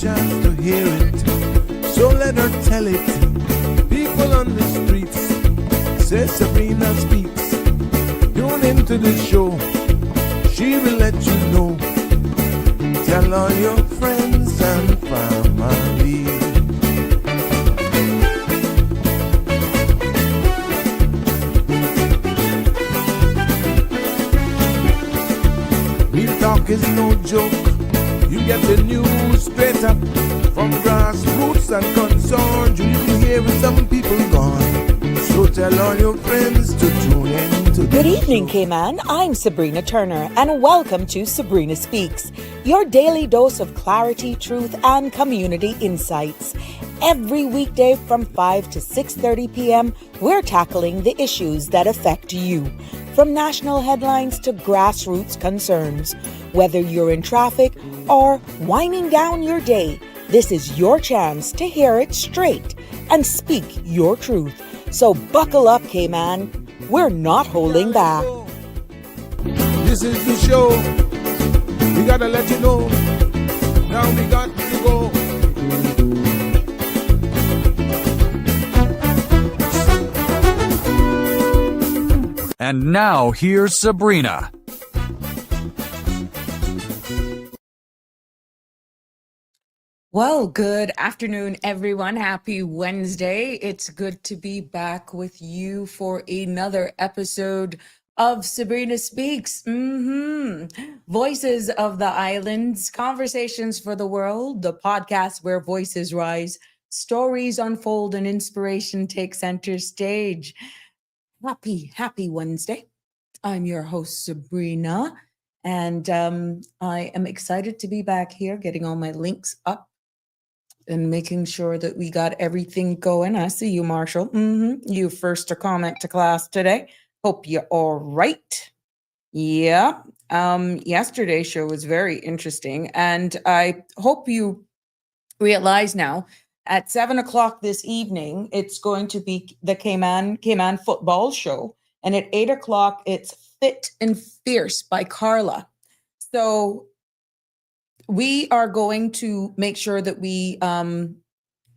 chance to hear it, so let her tell it. People on the streets say Sabrina speaks. Tune into the show, she will let you know. Tell all your friends and family. Real talk is no joke. You get the news straight up from grassroots and concerns. You can hear with some people gone. So tell all your friends to tune in to the Good evening, show. Cayman. I'm Sabrina Turner, and welcome to Sabrina Speaks, your daily dose of clarity, truth, and community insights. Every weekday from 5 to 6:30 p.m., we're tackling the issues that affect you, from national headlines to grassroots concerns. Whether you're in traffic or winding down your day, this is your chance to hear it straight and speak your truth. So buckle up, Cayman. We're not holding back. This is the show. We gotta let you know. Now we got to go. And now here's Sabrina. Well, good afternoon, everyone. Happy Wednesday. It's good to be back with you for another episode of Sabrina Speaks. Voices of the Islands, Conversations for the World, the podcast where voices rise, stories unfold, and inspiration takes center stage. Happy Wednesday. I'm your host, Sabrina, and I am excited to be back here, getting all my links up and making sure that we got everything going. I see you, Marshall. You first to comment to class today. Hope you're all right. Yeah. Yesterday's show was very interesting, and I hope you realize now at 7 o'clock this evening, it's going to be the Cayman football show. And at 8 o'clock, it's Fit and Fierce by Carla. So we are going to make sure that we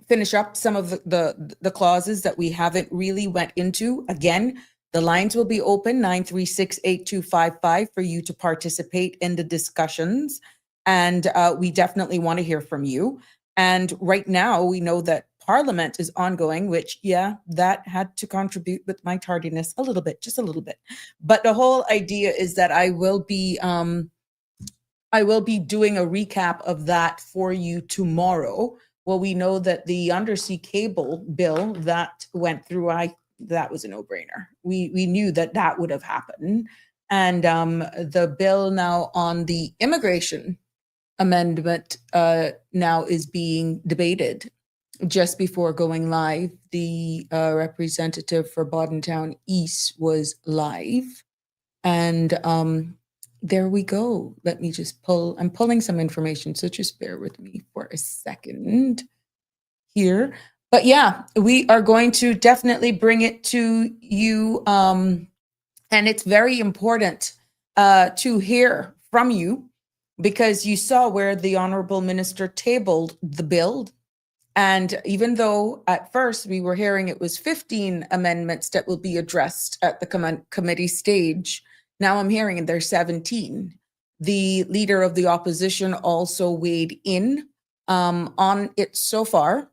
finish up some of the clauses that we haven't really went into. Again, the lines will be open, 936-8255, for you to participate in the discussions. And we definitely want to hear from you. And right now, we know that Parliament is ongoing, which, that had to contribute with my tardiness a little bit, just a little bit. But the whole idea is that I will be doing a recap of that for you tomorrow. Well, we know that the undersea cable bill that went through, that was a no-brainer. We knew that would have happened. And the bill now on the immigration amendment now is being debated. Just before going live, the representative for Bodentown East was live. And there we go. Let me just I'm pulling some information, so just bear with me for a second here. But yeah, we are going to definitely bring it to you. And it's very important to hear from you, because you saw where the Honorable Minister tabled the bill. And even though at first we were hearing it was 15 amendments that will be addressed at the committee stage, now I'm hearing there's 17. The leader of the opposition also weighed in on it so far.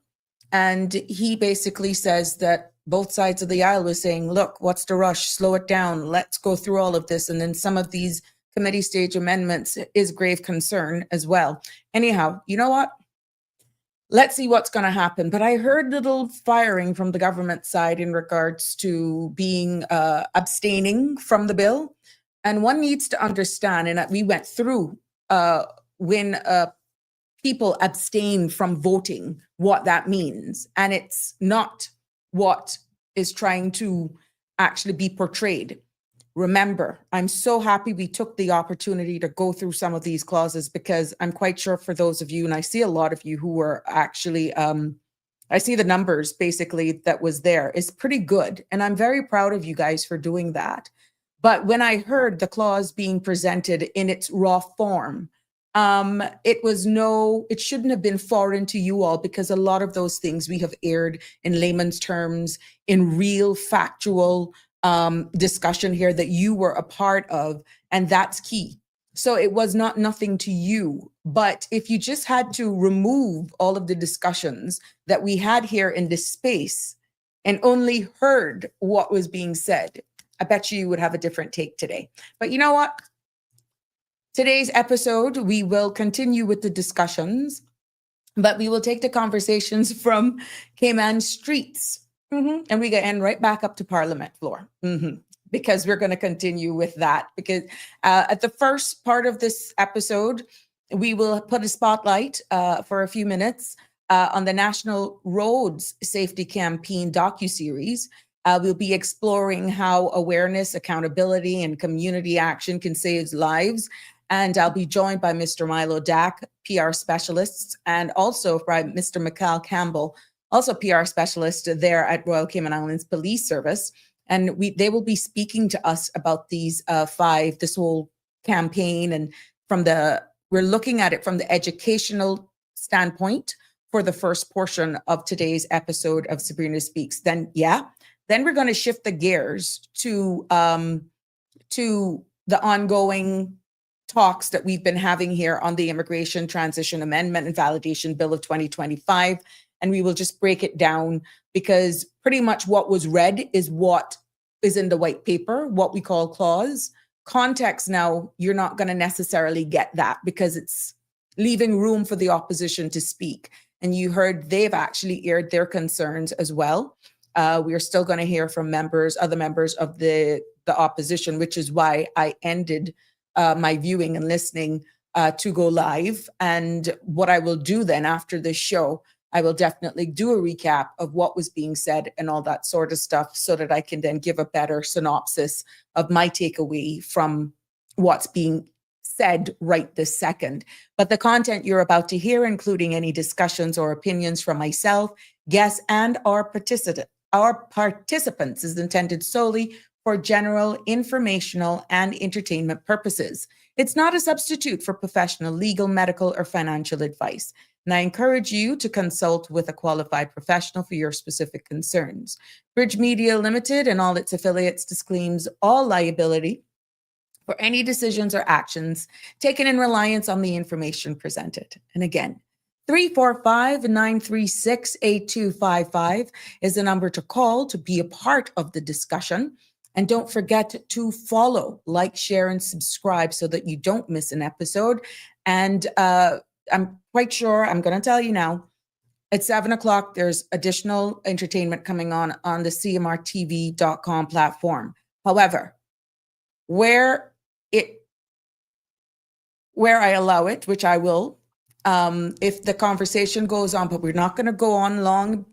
And he basically says that both sides of the aisle was saying, look, what's the rush? Slow it down. Let's go through all of this. And then some of these committee stage amendments is grave concern as well. Anyhow, you know what? Let's see what's going to happen. But I heard little firing from the government side in regards to being abstaining from the bill. And one needs to understand, and we went through when people abstain from voting, what that means. And it's not what is trying to actually be portrayed. Remember, I'm so happy we took the opportunity to go through some of these clauses, because I'm quite sure for those of you, and I see a lot of you who were actually, I see the numbers basically that was there is pretty good. And I'm very proud of you guys for doing that. But when I heard the clause being presented in its raw form, It shouldn't have been foreign to you all, because a lot of those things we have aired in layman's terms, in real factual discussion here that you were a part of, and that's key. So it was not nothing to you. But if you just had to remove all of the discussions that we had here in this space and only heard what was being said, I bet you would have a different take today. But you know what? Today's episode, we will continue with the discussions, but we will take the conversations from Cayman streets. And we end right back up to Parliament floor. Because we're going to continue with that. Because at the first part of this episode, we will put a spotlight for a few minutes on the National Roads Safety Campaign Docuseries. We'll be exploring how awareness, accountability, and community action can save lives. And I'll be joined by Mr. Milo Dack, PR specialist, and also by Mr. Mikhail Campbell, also PR specialist there at Royal Cayman Islands Police Service. And they will be speaking to us about this whole campaign. And we're looking at it from the educational standpoint for the first portion of today's episode of Sabrina Speaks. Then we're going to shift the gears to the ongoing talks that we've been having here on the Immigration Transition Amendment and Validation Bill of 2025. And we will just break it down, because pretty much what was read is what is in the white paper, what we call clause. Context now, you're not going to necessarily get that, because it's leaving room for the opposition to speak. And you heard they've actually aired their concerns as well. We are still going to hear from other members of the opposition, which is why I ended my viewing and listening to go live. And what I will do then after this show, I will definitely do a recap of what was being said and all that sort of stuff, so that I can then give a better synopsis of my takeaway from what's being said right this second. But the content you're about to hear, including any discussions or opinions from myself, guests, and our participants, is intended solely for general, informational, and entertainment purposes. It's not a substitute for professional legal, medical, or financial advice. And I encourage you to consult with a qualified professional for your specific concerns. Bridge Media Limited and all its affiliates disclaims all liability for any decisions or actions taken in reliance on the information presented. And again, 345-936-8255 is the number to call to be a part of the discussion. And don't forget to follow, like, share, and subscribe so that you don't miss an episode. And I'm quite sure, I'm going to tell you now, at 7 o'clock, there's additional entertainment coming on the cmrtv.com platform. However, where I allow it, which I will, if the conversation goes on, but we're not going to go on long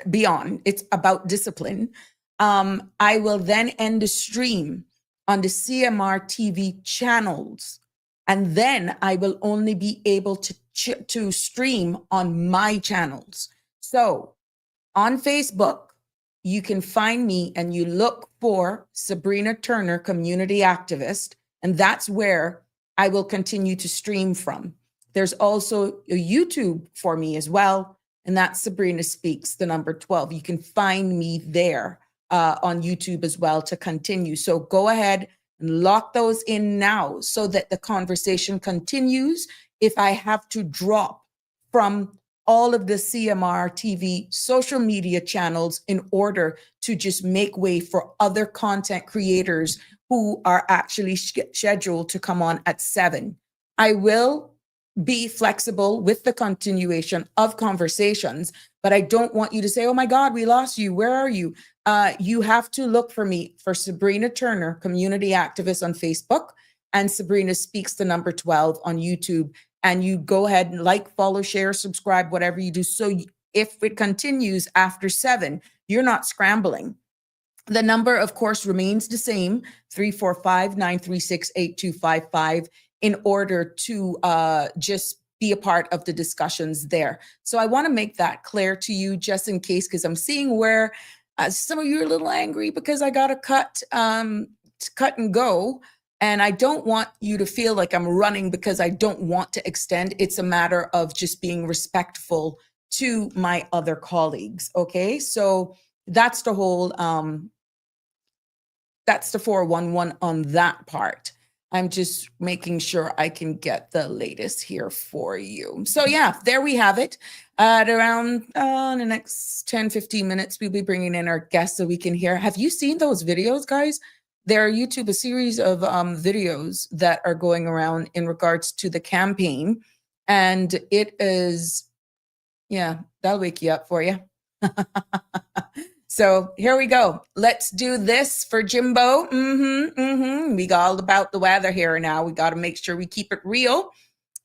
beyond, it's about discipline. I will then end the stream on the CMR TV channels, and then I will only be able to stream on my channels. So on Facebook, you can find me and you look for Sabrina Turner, community activist, and that's where I will continue to stream from. There's also a YouTube for me as well, and that's Sabrina Speaks, the number 12. You can find me there on YouTube as well to continue. So go ahead and lock those in now so that the conversation continues. If I have to drop from all of the CMR TV social media channels in order to just make way for other content creators who are actually scheduled to come on at 7, I will be flexible with the continuation of conversations, but I don't want you to say, oh my God, we lost you. Where are you? You have to look for me for Sabrina Turner, community activist on Facebook, and Sabrina Speaks, the number 12 on YouTube. And you go ahead and like, follow, share, subscribe, whatever you do. So if it continues after 7, you're not scrambling. The number, of course, remains the same, 345-936-8255, in order to just be a part of the discussions there. So I want to make that clear to you just in case, because I'm seeing where some of you are a little angry because I got to cut and go. And I don't want you to feel like I'm running because I don't want to extend. It's a matter of just being respectful to my other colleagues. Okay. So that's the whole, that's the 411 on that part. I'm just making sure I can get the latest here for you. So yeah, there we have it. At around the next 10, 15 minutes, we'll be bringing in our guests so we can hear. Have you seen those videos, guys? There are YouTube, a series of videos that are going around in regards to the campaign. And it is, yeah, that'll wake you up for you. So here we go. Let's do this for Jimbo. We got all about the weather here now. We got to make sure we keep it real.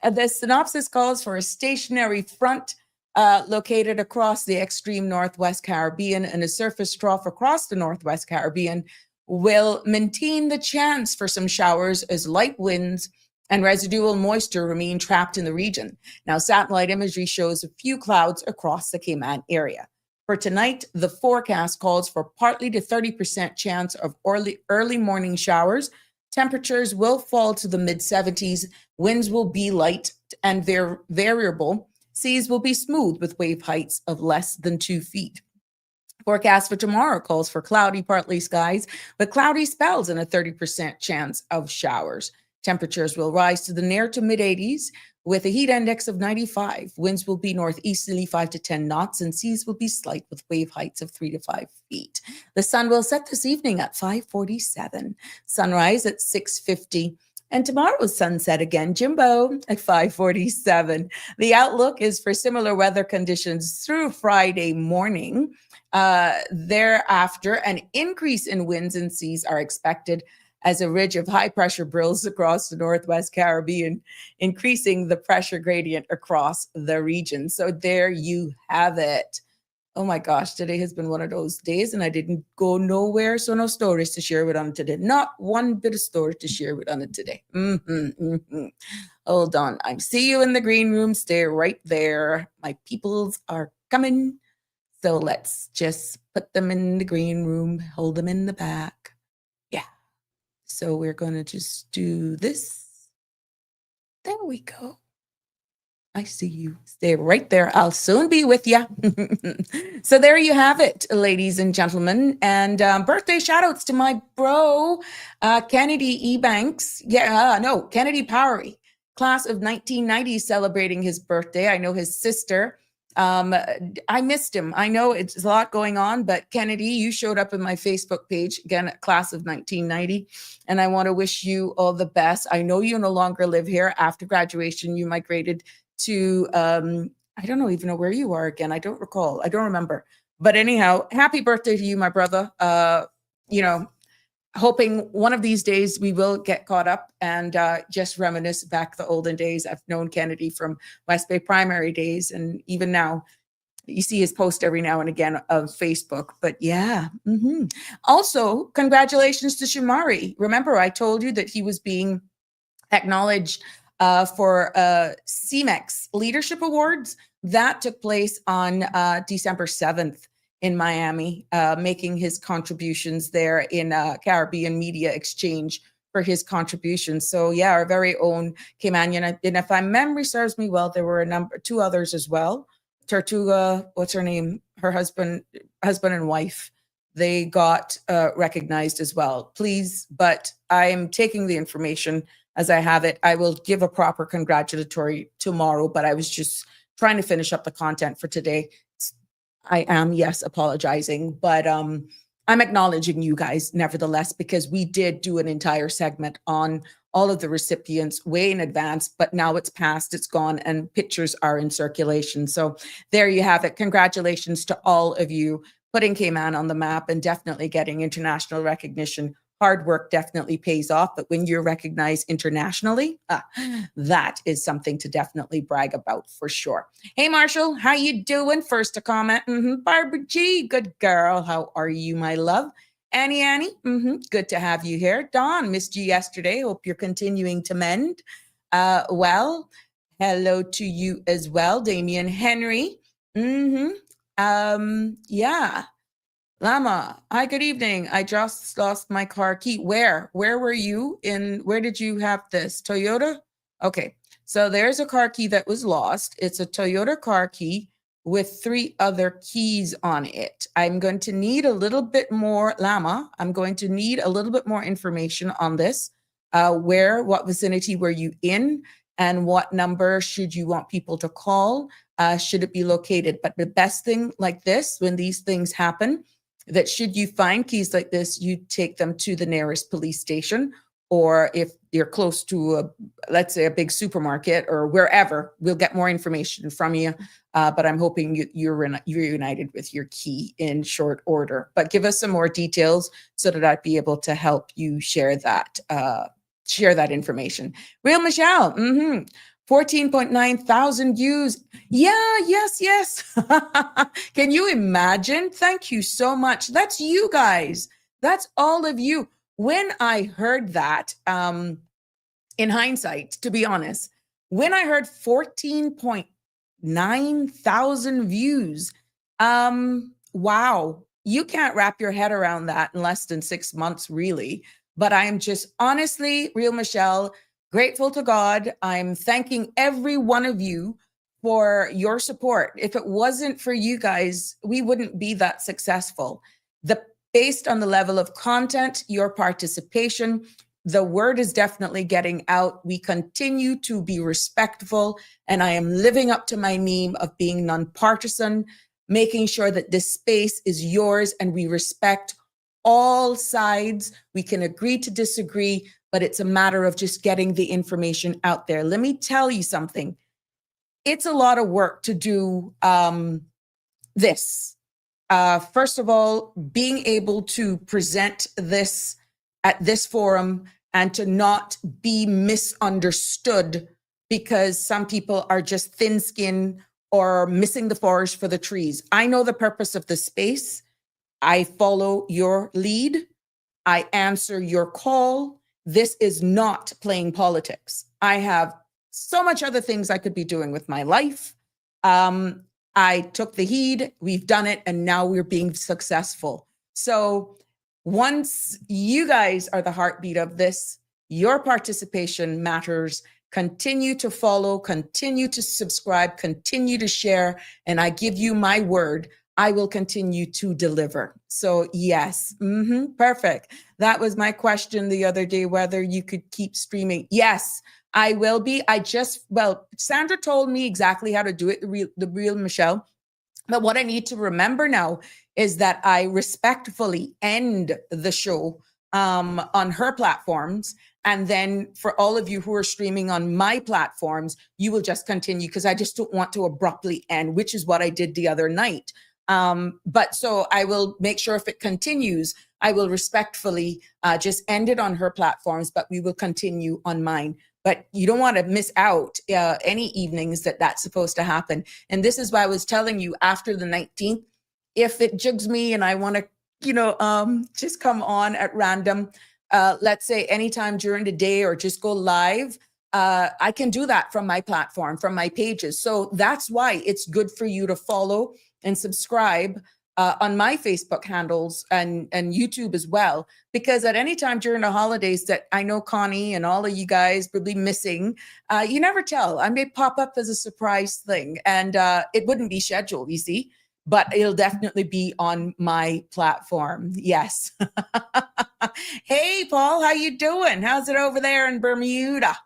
The synopsis calls for a stationary front located across the extreme Northwest Caribbean, and a surface trough across the Northwest Caribbean will maintain the chance for some showers as light winds and residual moisture remain trapped in the region. Now, satellite imagery shows a few clouds across the Cayman area. For tonight, the forecast calls for partly to 30% chance of early morning showers. Temperatures will fall to the mid-70s. Winds will be light and variable. Seas will be smooth with wave heights of less than 2 feet. Forecast for tomorrow calls for cloudy, partly skies, but cloudy spells and a 30% chance of showers. Temperatures will rise to the near to mid-80s with a heat index of 95. Winds will be northeasterly 5 to 10 knots, and seas will be slight with wave heights of 3 to 5 feet. The sun will set this evening at 5:47, sunrise at 6:50, and tomorrow's sunset again, Jimbo, at 5:47. The outlook is for similar weather conditions through Friday morning. Thereafter, an increase in winds and seas are expected as a ridge of high pressure builds across the Northwest Caribbean, increasing the pressure gradient across the region. So there you have it. Oh my gosh, today has been one of those days and I didn't go nowhere. So no stories to share with on today. Not one bit of story to share with on it today. Hold on. I see you in the green room. Stay right there. My peoples are coming. So let's just put them in the green room, hold them in the back. Yeah. So we're going to just do this. There we go. I see you. Stay right there. I'll soon be with you. So there you have it, ladies and gentlemen. And birthday shout outs to my bro, Kennedy Ebanks. Kennedy Powery, class of 1990, celebrating his birthday. I know his sister. I missed him. I know it's a lot going on, but Kennedy, you showed up in my Facebook page, again, class of 1990, and I want to wish you all the best. I know you no longer live here. After graduation, you migrated to, I don't even know where you are again. I don't recall. I don't remember. But anyhow, happy birthday to you, my brother. Hoping one of these days we will get caught up and just reminisce back the olden days. I've known Kennedy from West Bay primary days, and even now you see his post every now and again of Facebook. But yeah. Also, congratulations to Shamari. Remember, I told you that he was being acknowledged for CEMEX Leadership Awards. That took place on December 7th. In Miami, making his contributions there in Caribbean Media Exchange for his contributions. So yeah, our very own Caymanian. And if my memory serves me well, there were two others as well. Tortuga, what's her name? Her husband and wife. They got recognized as well. Please, but I'm taking the information as I have it. I will give a proper congratulatory tomorrow, but I was just trying to finish up the content for today. I am, yes, apologizing, but I'm acknowledging you guys nevertheless, because we did do an entire segment on all of the recipients way in advance, but now it's past, it's gone, and pictures are in circulation. So there you have it. Congratulations to all of you putting Cayman on the map and definitely getting international recognition. Hard work definitely pays off, but when you're recognized internationally, that is something to definitely brag about for sure. Hey, Marshall, how you doing? First a comment. Barbara G, good girl. How are you, my love? Annie, good to have you here. Dawn, missed you yesterday. Hope you're continuing to mend. Well, hello to you as well, Damian Henry. Yeah. Lama, hi, good evening. I just lost my car key. Where were you where did you have this? Toyota? Okay, so there's a car key that was lost. It's a Toyota car key with 3 other keys on it. I'm going to need a little bit more, Lama, I'm going to need a little bit more information on this. What vicinity were you in? And what number should you want people to call? Should it be located? But the best thing like this, when these things happen, that should you find keys like this, you take them to the nearest police station, or if you're close to let's say a big supermarket or wherever, we'll get more information from you. But I'm hoping you're reunited with your key in short order. But give us some more details so that I'd be able to help you share that information. Real Michelle, 14.9 thousand views. Yeah, yes. Can you imagine? Thank you so much. That's you guys. That's all of you. When I heard that, in hindsight, to be honest, when I heard 14.9 thousand views, wow, you can't wrap your head around that in less than 6 months, really. But I am just honestly, Real Michelle, grateful to God. I'm thanking every one of you for your support. If it wasn't for you guys, we wouldn't be that successful. Based on the level of content, your participation, the word is definitely getting out. We continue to be respectful, and I am living up to my name of being nonpartisan, making sure that this space is yours and we respect all sides. We can agree to disagree, but it's a matter of just getting the information out there. Let me tell you something. It's a lot of work to do this. First of all, being able to present this at this forum and to not be misunderstood because some people are just thin-skinned or missing the forest for the trees. I know the purpose of the space. I follow your lead. I answer your call. This is not playing politics. I have so much other things I could be doing with my life. I took the heed, we've done it, and now we're being successful. So once you guys are the heartbeat of this, your participation matters. Continue to follow, continue to subscribe, continue to share, and I give you my word, I will continue to deliver. So yes, perfect. That was my question the other day, whether you could keep streaming. Yes, I will be. Sandra told me exactly how to do it, the real Michelle. But what I need to remember now is that I respectfully end the show on her platforms. And then for all of you who are streaming on my platforms, you will just continue because I just don't want to abruptly end, which is what I did the other night. But so I will make sure if it continues, I will respectfully just end it on her platforms, but we will continue on mine. But you don't want to miss out any evenings that's supposed to happen. And this is why I was telling you after the 19th, if it jigs me and I want to, just come on at random, let's say anytime during the day or just go live, I can do that from my platform, from my pages. So that's why it's good for you to follow and subscribe on my Facebook handles and YouTube as well, because at any time during the holidays that I know Connie and all of you guys will be missing, you never tell. I may pop up as a surprise thing, and it wouldn't be scheduled, you see, but it'll definitely be on my platform. Yes. Hey, Paul, how you doing? How's it over there in Bermuda?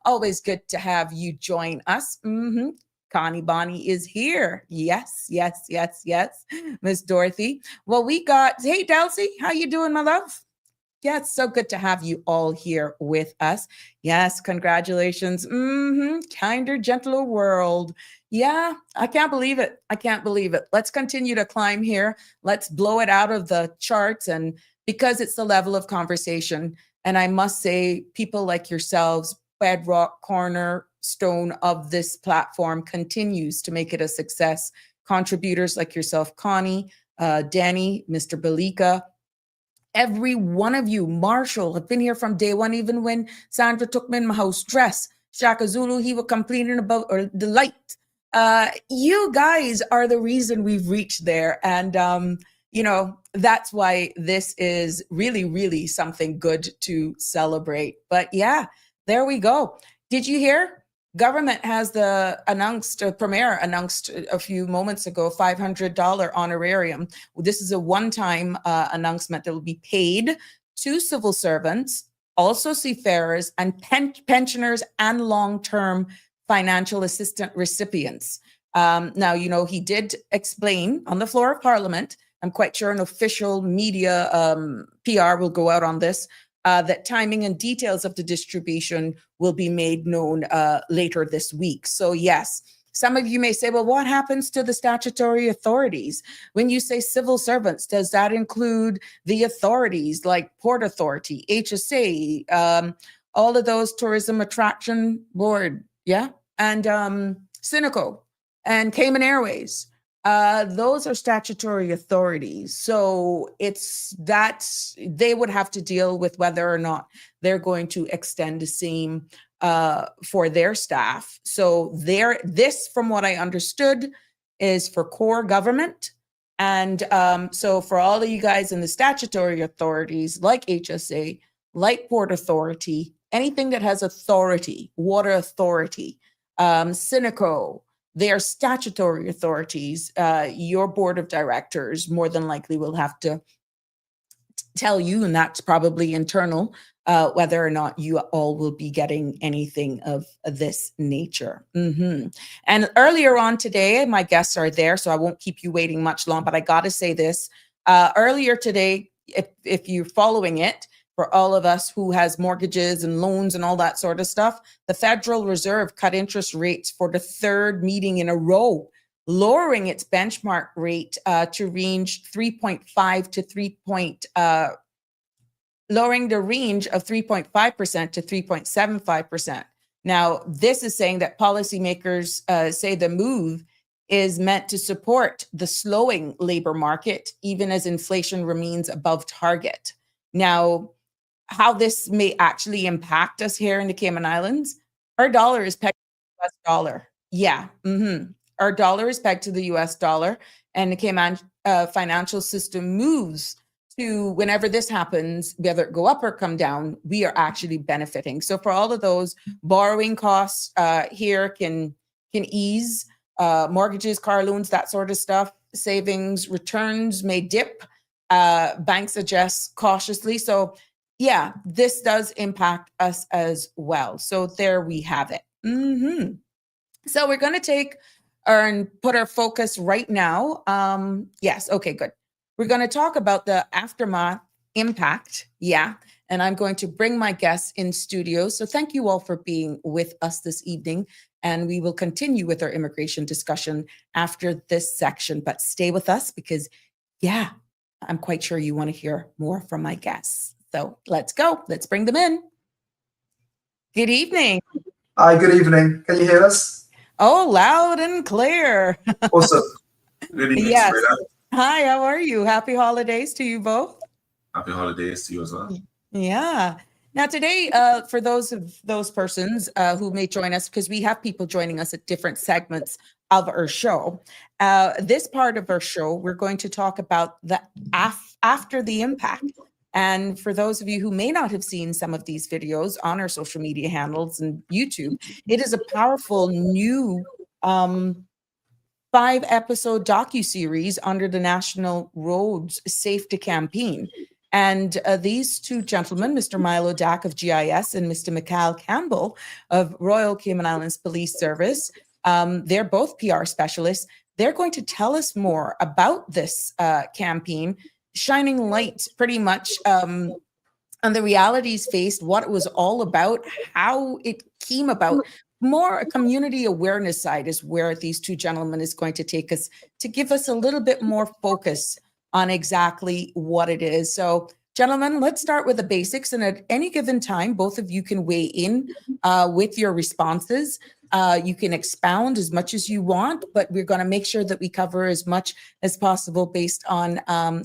Always good to have you join us. Connie Bonnie is here. Yes. Miss Dorothy. Well, hey, Delcy, how you doing, my love? Yeah, it's so good to have you all here with us. Yes, congratulations. Kinder, gentler world. Yeah, I can't believe it. Let's continue to climb here. Let's blow it out of the charts, and because it's the level of conversation. And I must say, people like yourselves, bedrock cornerstone of this platform, continues to make it a success. Contributors like yourself, Connie, Danny, Mr. Balika, every one of you, Marshall, have been here from day one, even when Sandra took me in my house dress. Shaka Zulu, he was complaining about the light. You guys are the reason we've reached there. And you know, that's why this is really, really something good to celebrate. But yeah, there we go. Did you hear? Government has Premier announced a few moments ago, $500 honorarium. This is a one-time announcement that will be paid to civil servants, also seafarers, and pensioners and long-term financial assistance recipients. Now, you know, he did explain on the floor of Parliament, I'm quite sure an official media PR will go out on this, that timing and details of the distribution will be made known later this week. So yes, some of you may say, well, what happens to the statutory authorities? When you say civil servants, does that include the authorities like Port Authority, HSA, all of those Tourism Attraction Board, yeah? And Cineco and Cayman Airways? Those are statutory authorities. So it's that they would have to deal with whether or not they're going to extend the same for their staff. So this, from what I understood, is for core government. And so for all of you guys in the statutory authorities like HSA, like Port Authority, anything that has authority, Water Authority, Cineco, they are statutory authorities. Your board of directors more than likely will have to tell you, and that's probably internal, whether or not you all will be getting anything of this nature. And earlier on today, my guests are there, so I won't keep you waiting much long, but I got to say this. Earlier today, if you're following it, for all of us who has mortgages and loans and all that sort of stuff, the Federal Reserve cut interest rates for the third meeting in a row, lowering its benchmark rate to range 3.5 to lowering the range of 3.5% to 3.75%. Now, this is saying that policymakers say the move is meant to support the slowing labor market, even as inflation remains above target. Now, how this may actually impact us here in the Cayman Islands, our dollar is pegged to the US dollar. Yeah. Our dollar is pegged to the US dollar, and the Cayman financial system moves to, whenever this happens, whether it go up or come down, we are actually benefiting. So for all of those, borrowing costs here can ease, mortgages, car loans, that sort of stuff, savings, returns may dip, banks adjust cautiously. So yeah, this does impact us as well. So there we have it. So we're going to take and put our focus right now. Yes, okay, good. We're going to talk about the aftermath impact. Yeah, and I'm going to bring my guests in studio. So thank you all for being with us this evening. And we will continue with our immigration discussion after this section. But stay with us because, yeah, I'm quite sure you want to hear more from my guests. So let's go. Let's bring them in. Good evening. Hi, good evening. Can you hear us? Oh, loud and clear. Awesome. Good evening, Yes. Sabrina. Hi, how are you? Happy holidays to you both. Happy holidays to you as well. Yeah. Now today, for those persons who may join us, because we have people joining us at different segments of our show, this part of our show, we're going to talk about the after the impact. And for those of you who may not have seen some of these videos on our social media handles and YouTube, it is a powerful new 5-episode docuseries under the National Roads Safety Campaign. And these two gentlemen, Mr. Milo Dack of GIS and Mr. Mikhail Campbell of Royal Cayman Islands Police Service, they're both PR specialists. They're going to tell us more about this campaign, shining light pretty much on the realities faced, what it was all about, how it came about. More a community awareness side is where these two gentlemen is going to take us to give us a little bit more focus on exactly what it is. So, gentlemen, let's start with the basics. And at any given time, both of you can weigh in with your responses. You can expound as much as you want, but we're going to make sure that we cover as much as possible based on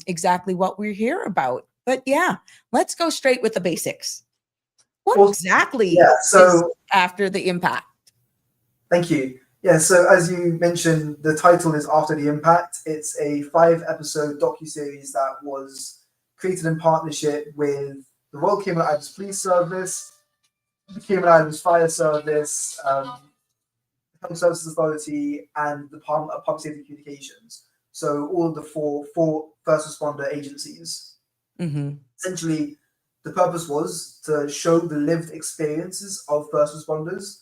exactly what we're here about. But yeah, let's go straight with the basics. What exactly is after the impact? Thank you. Yeah, so as you mentioned, the title is After the Impact. It's a 5-episode docuseries that was created in partnership with the Royal Cayman Islands Police Service, the Cayman Islands Fire Service, Health Services Authority, and the Department of Public Safety and Communications. So all of the four first responder agencies. Mm-hmm. Essentially, the purpose was to show the lived experiences of first responders,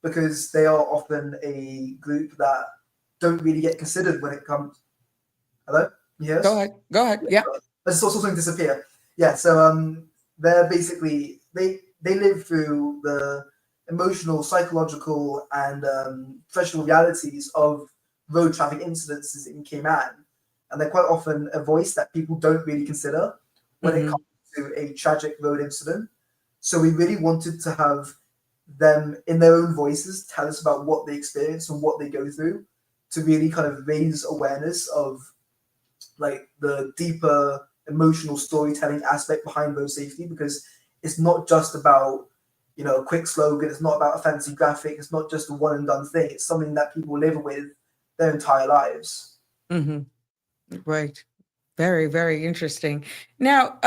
because they are often a group that don't really get considered when it comes. Hello? Yes. Go ahead. Yeah. I just saw something disappear. Yeah. So they're basically they live through the emotional, psychological, and professional realities of road traffic incidences in Cayman, and they're quite often a voice that people don't really consider when it comes to a tragic road incident. So we really wanted to have them in their own voices tell us about what they experience and what they go through, to really kind of raise awareness of like the deeper emotional storytelling aspect behind road safety, because it's not just about, you know, a quick slogan, it's not about a fancy graphic, it's not just a one and done thing, it's something that people live with their entire lives. Mm-hmm. Right. Very, very interesting. Now,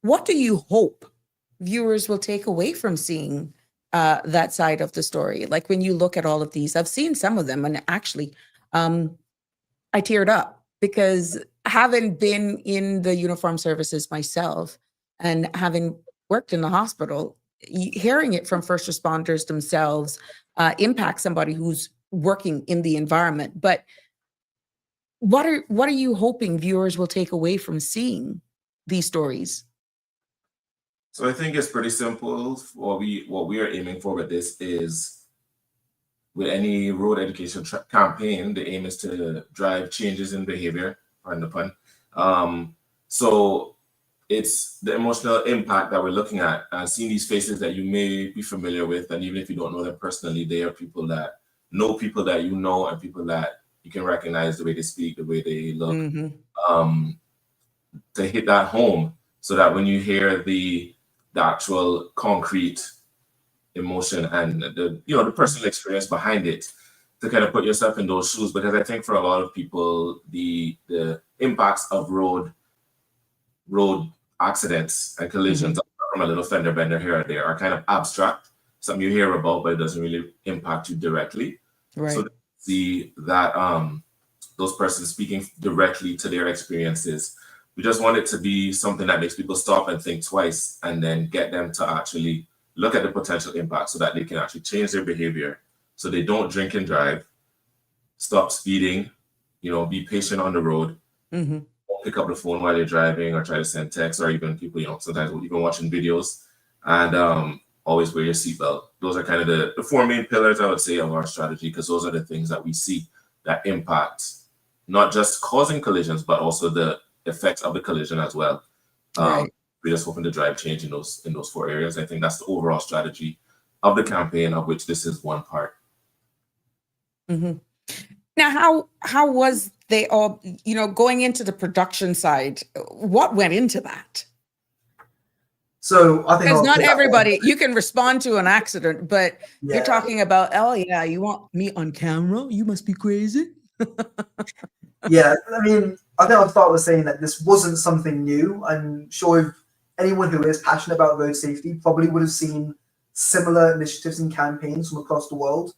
what do you hope viewers will take away from seeing that side of the story? Like when you look at all of these, I've seen some of them, and actually, I teared up, because having been in the uniformed services myself and having worked in the hospital, hearing it from first responders themselves impacts somebody who's working in the environment. But what are you hoping viewers will take away from seeing these stories? So I think it's pretty simple. What we are aiming for with this is, with any road education campaign, the aim is to drive changes in behavior, pardon the pun. So it's the emotional impact that we're looking at, and seeing these faces that you may be familiar with, and even if you don't know them personally, they are people that know people that you know, and people that you can recognize the way they speak, the way they look, to hit that home, so that when you hear the actual concrete emotion and the personal experience behind it, to kind of put yourself in those shoes. Because I think for a lot of people, the impacts of road accidents and collisions from a little fender bender here or there are kind of abstract, something you hear about, but it doesn't really impact you directly. Right. So to see that those persons speaking directly to their experiences, we just want it to be something that makes people stop and think twice, and then get them to actually look at the potential impact, so that they can actually change their behavior, so they don't drink and drive, stop speeding, be patient on the road, won't pick up the phone while you're driving, or try to send texts, or even people, sometimes even watching videos, and always wear your seatbelt. Those are kind of the 4 main pillars, I would say, of our strategy, because those are the things that we see that impact not just causing collisions, but also the effects of the collision as well. Right. We're just hoping to drive change in those 4 areas. I think that's the overall strategy of the campaign, of which this is one part. Now, how was they all, going into the production side? What went into that? So I think Because not everybody, you can respond to an accident, but you're talking about, oh yeah, you want me on camera? You must be crazy. Yeah, I mean, I think I'll start with saying that this wasn't something new. I'm sure if anyone who is passionate about road safety probably would have seen similar initiatives and campaigns from across the world.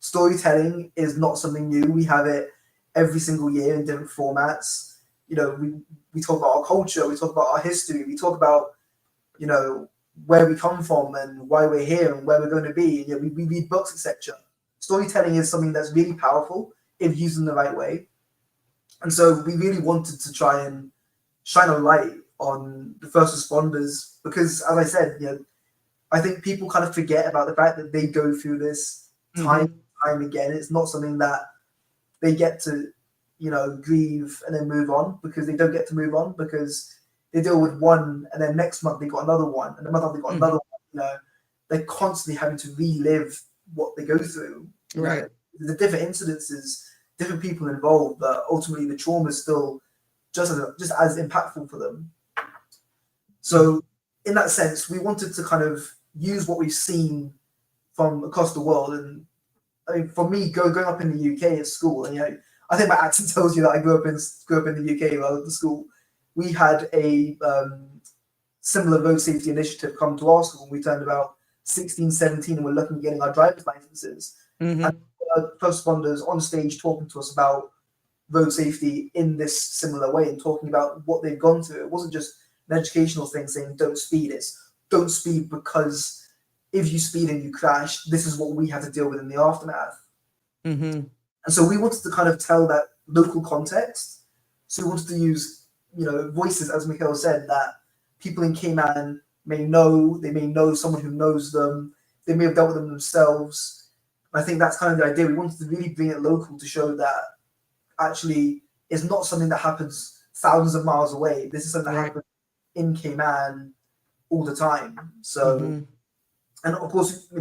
Storytelling is not something new. We have it every single year in different formats. We talk about our culture, we talk about our history, we talk about, where we come from and why we're here and where we're going to be. We read books, etc. Storytelling is something that's really powerful if used in the right way. And so we really wanted to try and shine a light on the first responders, because, as I said, I think people kind of forget about the fact that they go through this time again. It's not something that they get to, grieve and then move on, because they don't get to move on, because they deal with one, and then next month they got another one, and the month after they got another one. They're constantly having to relive what they go through. Right. The different incidences, different people involved, but ultimately the trauma is still just as impactful for them. So in that sense, we wanted to kind of use what we've seen from across the world and I mean, for me, growing up in the UK at school, and I think my accent tells you that I grew up in the UK. Well, at the school, we had a similar road safety initiative come to our school. We turned about 16, 17, and we're looking at getting our driver's licenses. Mm-hmm. And first responders on stage talking to us about road safety in this similar way and talking about what they've gone through. It wasn't just an educational thing saying don't speed. It's don't speed because if you speed and you crash, this is what we have to deal with in the aftermath. Mm-hmm. And so we wanted to kind of tell that local context. So we wanted to use, voices, as Mikhail said, that people in Cayman may know. They may know someone who knows them. They may have dealt with them themselves. I think that's kind of the idea. We wanted to really bring it local to show that actually it's not something that happens thousands of miles away. This is something that happens in Cayman all the time. So, and of course, it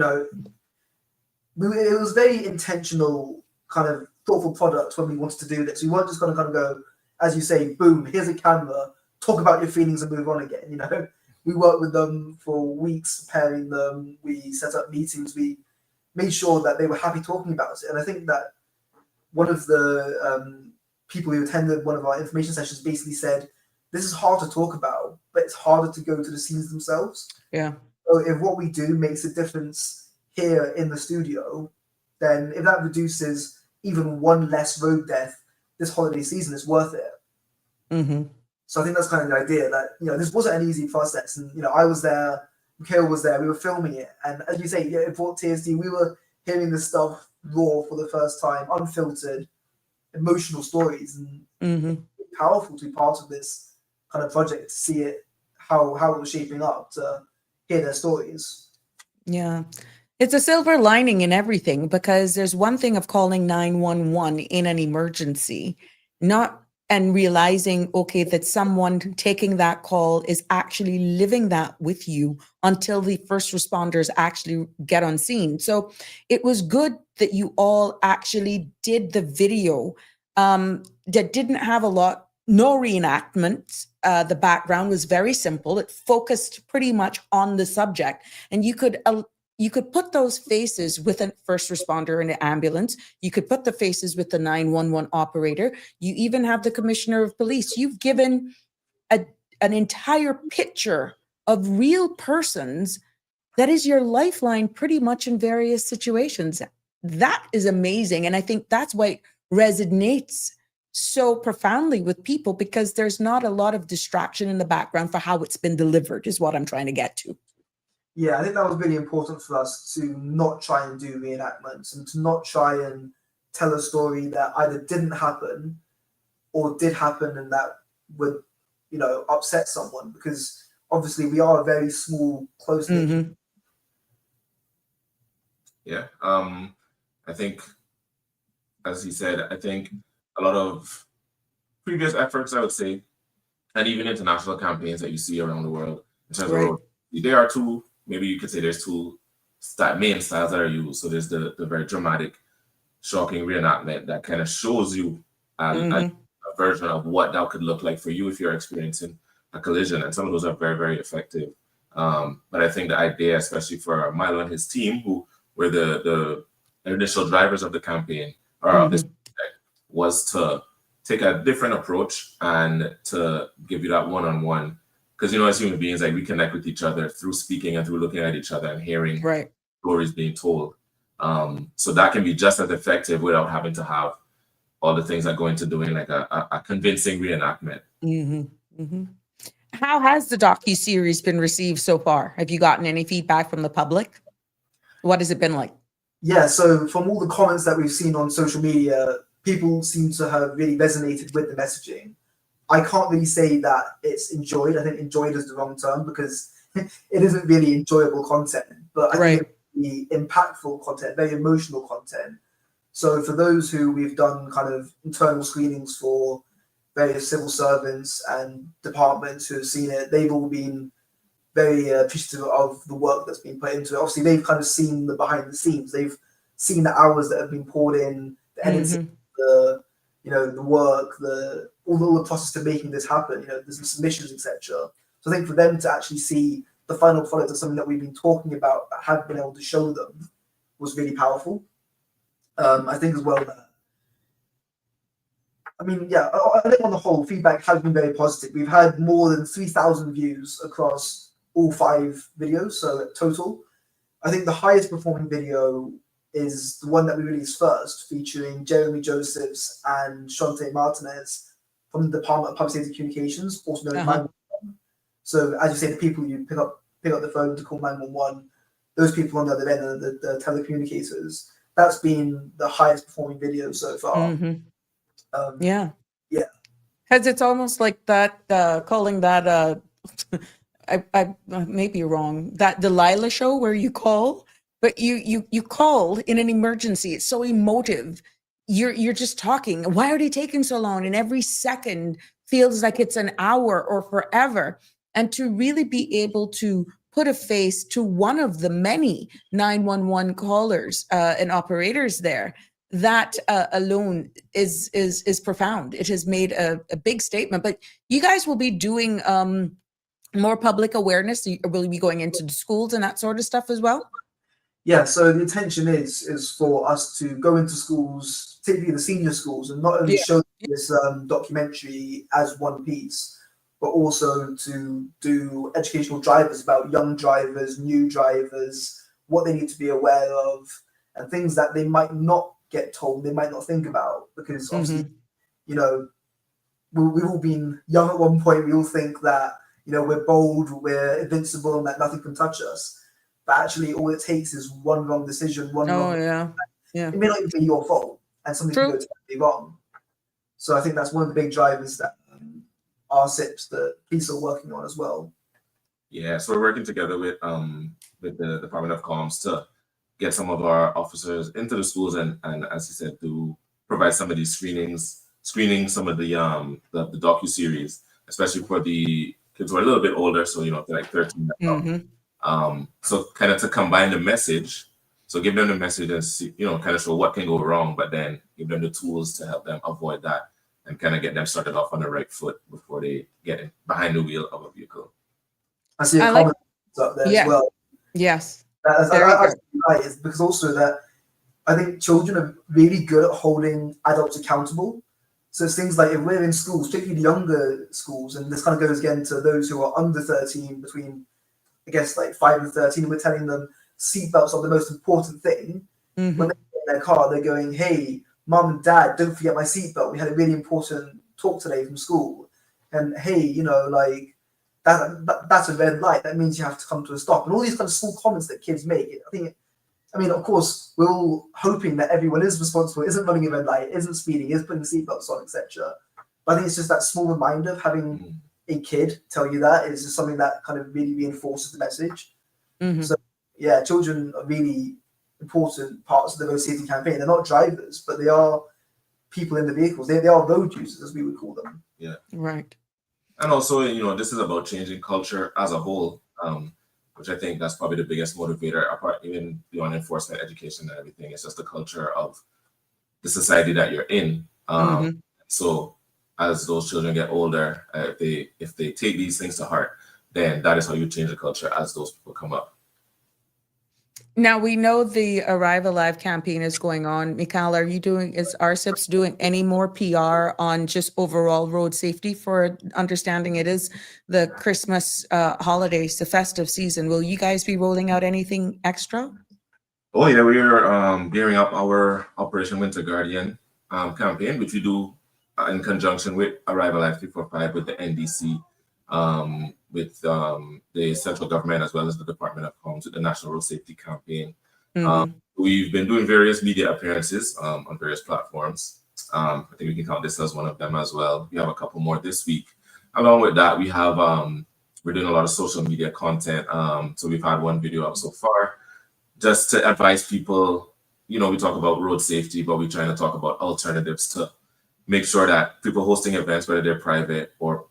was very intentional, kind of thoughtful product when we wanted to do this. We weren't just going to kind of go, as you say, boom, here's a camera, talk about your feelings and move on again. We worked with them for weeks, preparing them. We set up meetings. We made sure that they were happy talking about it. And I think that one of the people who attended one of our information sessions basically said, this is hard to talk about, but it's harder to go to the scenes themselves. Yeah. So if what we do makes a difference here in the studio, then if that reduces even one less road death this holiday season, it's worth it. Mm-hmm. So I think that's kind of the idea that, this wasn't an easy process. And, I was there, Mikhail was there, we were filming it. And as you say, it brought tears to you. We were hearing this stuff raw for the first time, unfiltered, emotional stories. And powerful to be part of this kind of project, to see it, how it was shaping up, to hear their stories. Yeah. It's a silver lining in everything, because there's one thing of calling 911 in an emergency, and realizing, okay, that someone taking that call is actually living that with you until the first responders actually get on scene. So it was good that you all actually did the video that didn't have no reenactment. The background was very simple. It focused pretty much on the subject, and you could put those faces with a first responder in an ambulance. You could put the faces with the 911 operator. You even have the commissioner of police. You've given an entire picture of real persons that is your lifeline pretty much in various situations. That is amazing. And I think that's why it resonates so profoundly with people, because there's not a lot of distraction in the background for how it's been delivered, is what I'm trying to get to. Yeah, I think that was really important for us to not try and do reenactments and to not try and tell a story that either didn't happen or did happen and that would, upset someone, because obviously we are a very small, close nation. Yeah. I think, as he said, I think a lot of previous efforts, I would say, and even international campaigns that you see around the world in terms of there are two. Maybe you could say there's two main styles that are used. So there's the very dramatic, shocking reenactment that kind of shows you a version of what that could look like for you if you're experiencing a collision. And some of those are very, very effective. But I think the idea, especially for Milo and his team, who were the initial drivers of the campaign, or of this project, was to take a different approach and to give you that one-on-one. Because, as human beings, we connect with each other through speaking and through looking at each other and hearing stories being told. So that can be just as effective without having to have all the things that go into doing like a convincing reenactment. How has the docuseries been received so far? Have you gotten any feedback from the public? What has it been like? Yeah, so from all the comments that we've seen on social media, people seem to have really resonated with the messaging. I can't really say that it's enjoyed. I think enjoyed is the wrong term, because it isn't really enjoyable content, but I think it's really impactful content, very emotional content. So for those who we've done kind of internal screenings for, various civil servants and departments who have seen it, they've all been very appreciative of the work that's been put into it. Obviously, they've kind of seen the behind the scenes. They've seen the hours that have been poured in, the editing, the work, all the process to making this happen, there's the submissions, etc. So I think for them to actually see the final product of something that we've been talking about, that have been able to show them, was really powerful. I think as well that, I mean, yeah, I think on the whole, feedback has been very positive. We've had more than 3,000 views across all 5 videos, so total. I think the highest performing video is the one that we released first, featuring Jeremy Josephs and Shante Martinez from the Department of Public Safety Communications, also known as 911. So, as you say, the people you pick up the phone to call 911, those people on the other end are the telecommunicators. That's been the highest performing video so far. Yeah. Yeah. Because it's almost like that, calling that, I may be wrong, that Delilah show where you call, but you call in an emergency. It's so emotive. You're just talking. Why are they taking so long? And every second feels like it's an hour or forever. And to really be able to put a face to one of the many 911 callers and operators there, that alone is profound. It has made a big statement. But you guys will be doing more public awareness. Will you be going into the schools and that sort of stuff as well? Yeah, so the intention is for us to go into schools, particularly the senior schools, and not only show this documentary as one piece, but also to do educational drivers about young drivers, new drivers, what they need to be aware of, and things that they might not get told, they might not think about, because obviously, you know, we've all been young at one point. We all think that, you know, we're bold, we're invincible, and that nothing can touch us. But actually, all it takes is one wrong decision, one wrong. Yeah. It may not even be your fault, and something can go terribly wrong. So I think that's one of the big drivers that our SIPs, the police, are working on as well. Yeah, so we're working together with the Department of Comms to get some of our officers into the schools and as you said, to provide some of these screening some of the docuseries, especially for the kids who are a little bit older, so you know, they're like 13 now. So kind of to combine the message, so give them the message and see, you know, kind of show what can go wrong, but then give them the tools to help them avoid that and kind of get them started off on the right foot before they get behind the wheel of a vehicle. I see a comment up there as well. Yes. Right, is because also that I think children are really good at holding adults accountable. So it's things like if we're in schools, particularly the younger schools, and this kind of goes again to those who are under 13, between I guess like 5 and 13, and we're telling them seatbelts are the most important thing. When they get in their car, they're going, "Hey, mom and dad, don't forget my seatbelt. We had a really important talk today from school, and hey, you know, like that's a red light. That means you have to come to a stop." And all these kind of small comments that kids make. I mean, of course, we're all hoping that everyone is responsible, isn't running a red light, isn't speeding, is putting seatbelts on, etc. But I think it's just that small reminder of having a kid tell you that is just something that kind of really reinforces the message. So yeah, children are really important parts of the road safety campaign. They're not drivers, but they are people in the vehicles. They are road users, as we would call them. Yeah. Right. And also, you know, this is about changing culture as a whole, which I think that's probably the biggest motivator, apart even beyond enforcement, education, and everything. It's just the culture of the society that you're in. So as those children get older, if they take these things to heart, then that is how you change the culture as those people come up. Now we know the Arrive Alive campaign is going on. Mikhail, is RSIPs doing any more PR on just overall road safety? For understanding it is the Christmas holidays, the festive season. Will you guys be rolling out anything extra? Oh yeah, we are gearing up our Operation Winter Guardian campaign, which we do in conjunction with Arrive Alive 345 with the NDC, with the central government, as well as the Department of Comms, with the National Road Safety Campaign. We've been doing various media appearances on various platforms. I think we can count this as one of them as well. We have a couple more this week. Along with that, we have we're doing a lot of social media content. So we've had one video up so far, just to advise people. You know, we talk about road safety, but we're trying to talk about alternatives to make sure that people hosting events, whether they're private or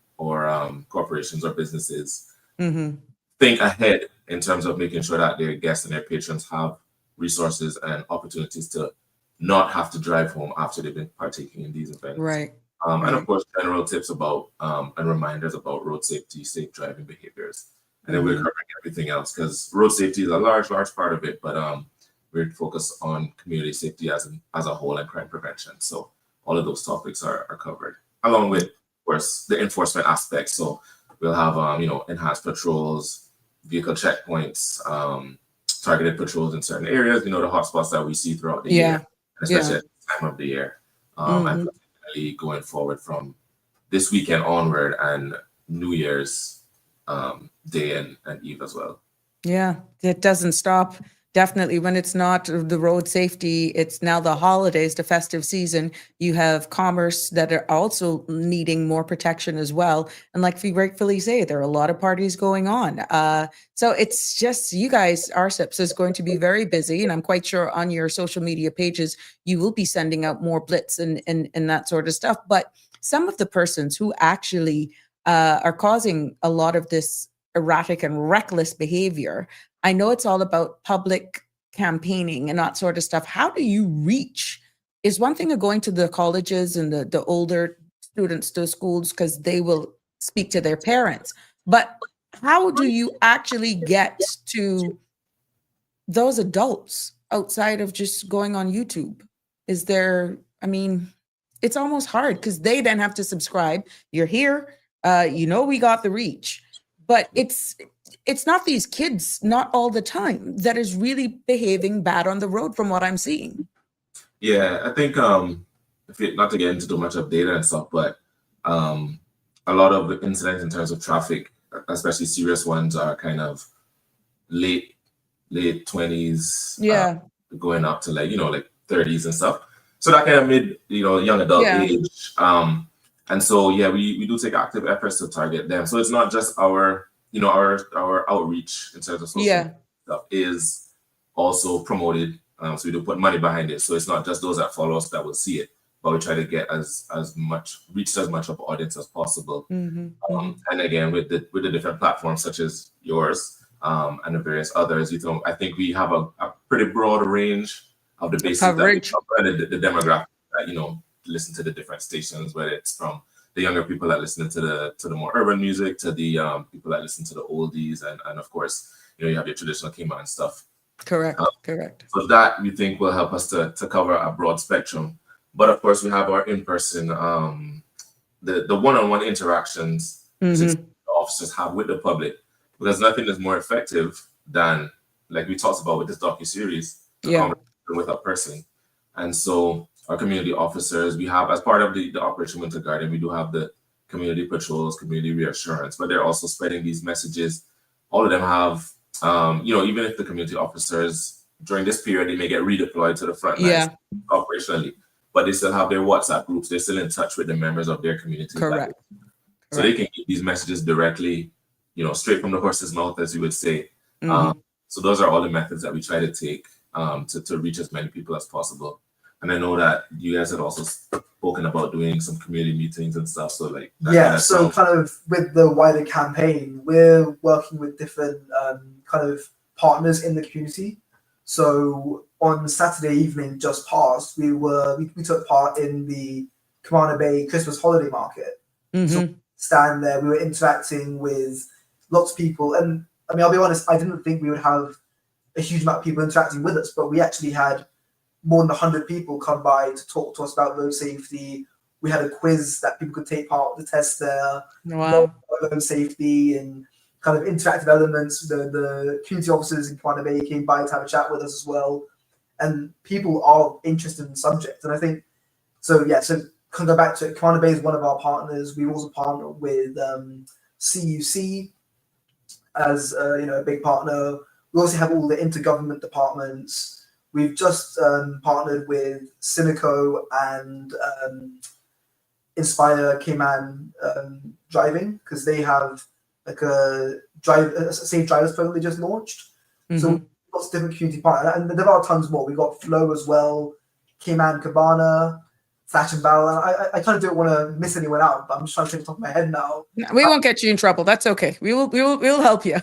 corporations or businesses, think ahead in terms of making sure that their guests and their patrons have resources and opportunities to not have to drive home after they've been partaking in these events. Right. And of course, general tips about and reminders about road safety, safe driving behaviors. And then we're covering everything else, because road safety is a large part of it, but we're focused on community safety as a whole and crime prevention. So all of those topics are covered, along with, of course, the enforcement aspect. So we'll have enhanced patrols, vehicle checkpoints, targeted patrols in certain areas. The hotspots that we see throughout the year, especially at this time of the year, and particularly going forward from this weekend onward and New Year's Day and Eve as well. Yeah, it doesn't stop. Definitely when it's not the road safety, it's now the holidays, the festive season. You have commerce that are also needing more protection as well. And like you rightfully say, there are a lot of parties going on. So it's just, you guys, RSIPS is going to be very busy. And I'm quite sure on your social media pages, you will be sending out more blitz and that sort of stuff. But some of the persons who actually are causing a lot of this erratic and reckless behavior, I know it's all about public campaigning and that sort of stuff. How do you reach? Is one thing of going to the colleges and the older students to schools because they will speak to their parents. But how do you actually get to those adults outside of just going on YouTube? Is there, I mean, it's almost hard because they then have to subscribe. You're here, we got the reach. But it's not these kids, not all the time, that is really behaving bad on the road from what I'm seeing. Yeah, I think not to get into too much of data and stuff, but a lot of the incidents in terms of traffic, especially serious ones, are kind of late 20s, going up to like 30s and stuff. So that kind of mid, young adult age. And so, we do take active efforts to target them. So it's not just our outreach in terms of social stuff is also promoted. So we do put money behind it. So it's not just those that follow us that will see it, but we try to get reach as much of audience as possible. And again, with the different platforms such as yours and the various others, I think we have a pretty broad range of the basis that we cover and the demographic that listen to the different stations, whether it's from the younger people that listen to the more urban music, to the people that listen to the oldies, and of course, you have your traditional Cayman stuff. Correct. So that we think will help us to cover a broad spectrum. But of course, we have our in-person, the one-on-one interactions the officers have with the public, because nothing is more effective than, like we talked about with this docuseries, conversation with a person. And so our community officers, we have, as part of the Operation Winter Garden, we do have the community patrols, community reassurance, but they're also spreading these messages. All of them have, even if the community officers during this period, they may get redeployed to the front lines operationally, but they still have their WhatsApp groups. They're still in touch with the members of their community. Correct. So they can get these messages directly, straight from the horse's mouth, as you would say. So those are all the methods that we try to take to reach as many people as possible. And I know that you guys had also spoken about doing some community meetings and stuff. So so kind of with the wider campaign, we're working with different kind of partners in the community. So on Saturday evening just past, we took part in the Camana Bay Christmas holiday market. So stand there, we were interacting with lots of people. And I mean, I'll be honest, I didn't think we would have a huge amount of people interacting with us, but we actually had more than 100 people come by to talk to us about road safety. We had a quiz that people could take part of the test there. Wow. Road safety and kind of interactive elements. The community officers in Camana Bay came by to have a chat with us as well. And people are interested in the subject. And I think, so can go back to it. Camana Bay is one of our partners. We also partner with CUC as a big partner. We also have all the intergovernment departments. We've just partnered with Cineco and Inspire Cayman Driving, because they have like a safe driver's program they just launched. So lots of different community partners, and there are tons more. We've got Flow as well, Cayman Cabana, Thatch and Barrel. And I kind of don't want to miss anyone out, but I'm just trying to think off the top of my head now. No, we won't get you in trouble. That's okay. We'll help you.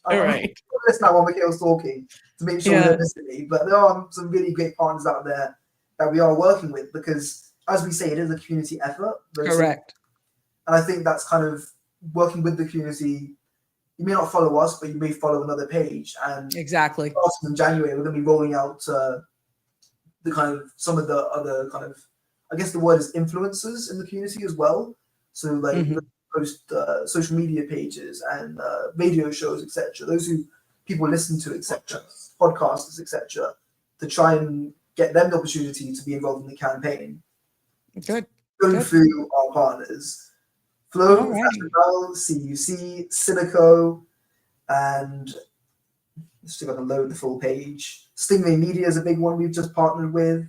All right. Now while Mikhail's talking to make sure we don't miss any, but there are some really great partners out there that we are working with, because as we say, it is a community effort. Correct. And I think that's kind of working with the community. you may not follow us, but you may follow another page. And Exactly. starting in January, we're going to be rolling out the kind of some of the other kind of, I guess the word is influencers in the community as well. So like post social media pages and radio shows, etc. Those who people listen to, etc. Podcasters, etc. To try and get them the opportunity to be involved in the campaign. Good. Going through our partners. Flow, Alrighty. CUC, Civico, and let's see if I can load the full page. Stingray Media is a big one we've just partnered with.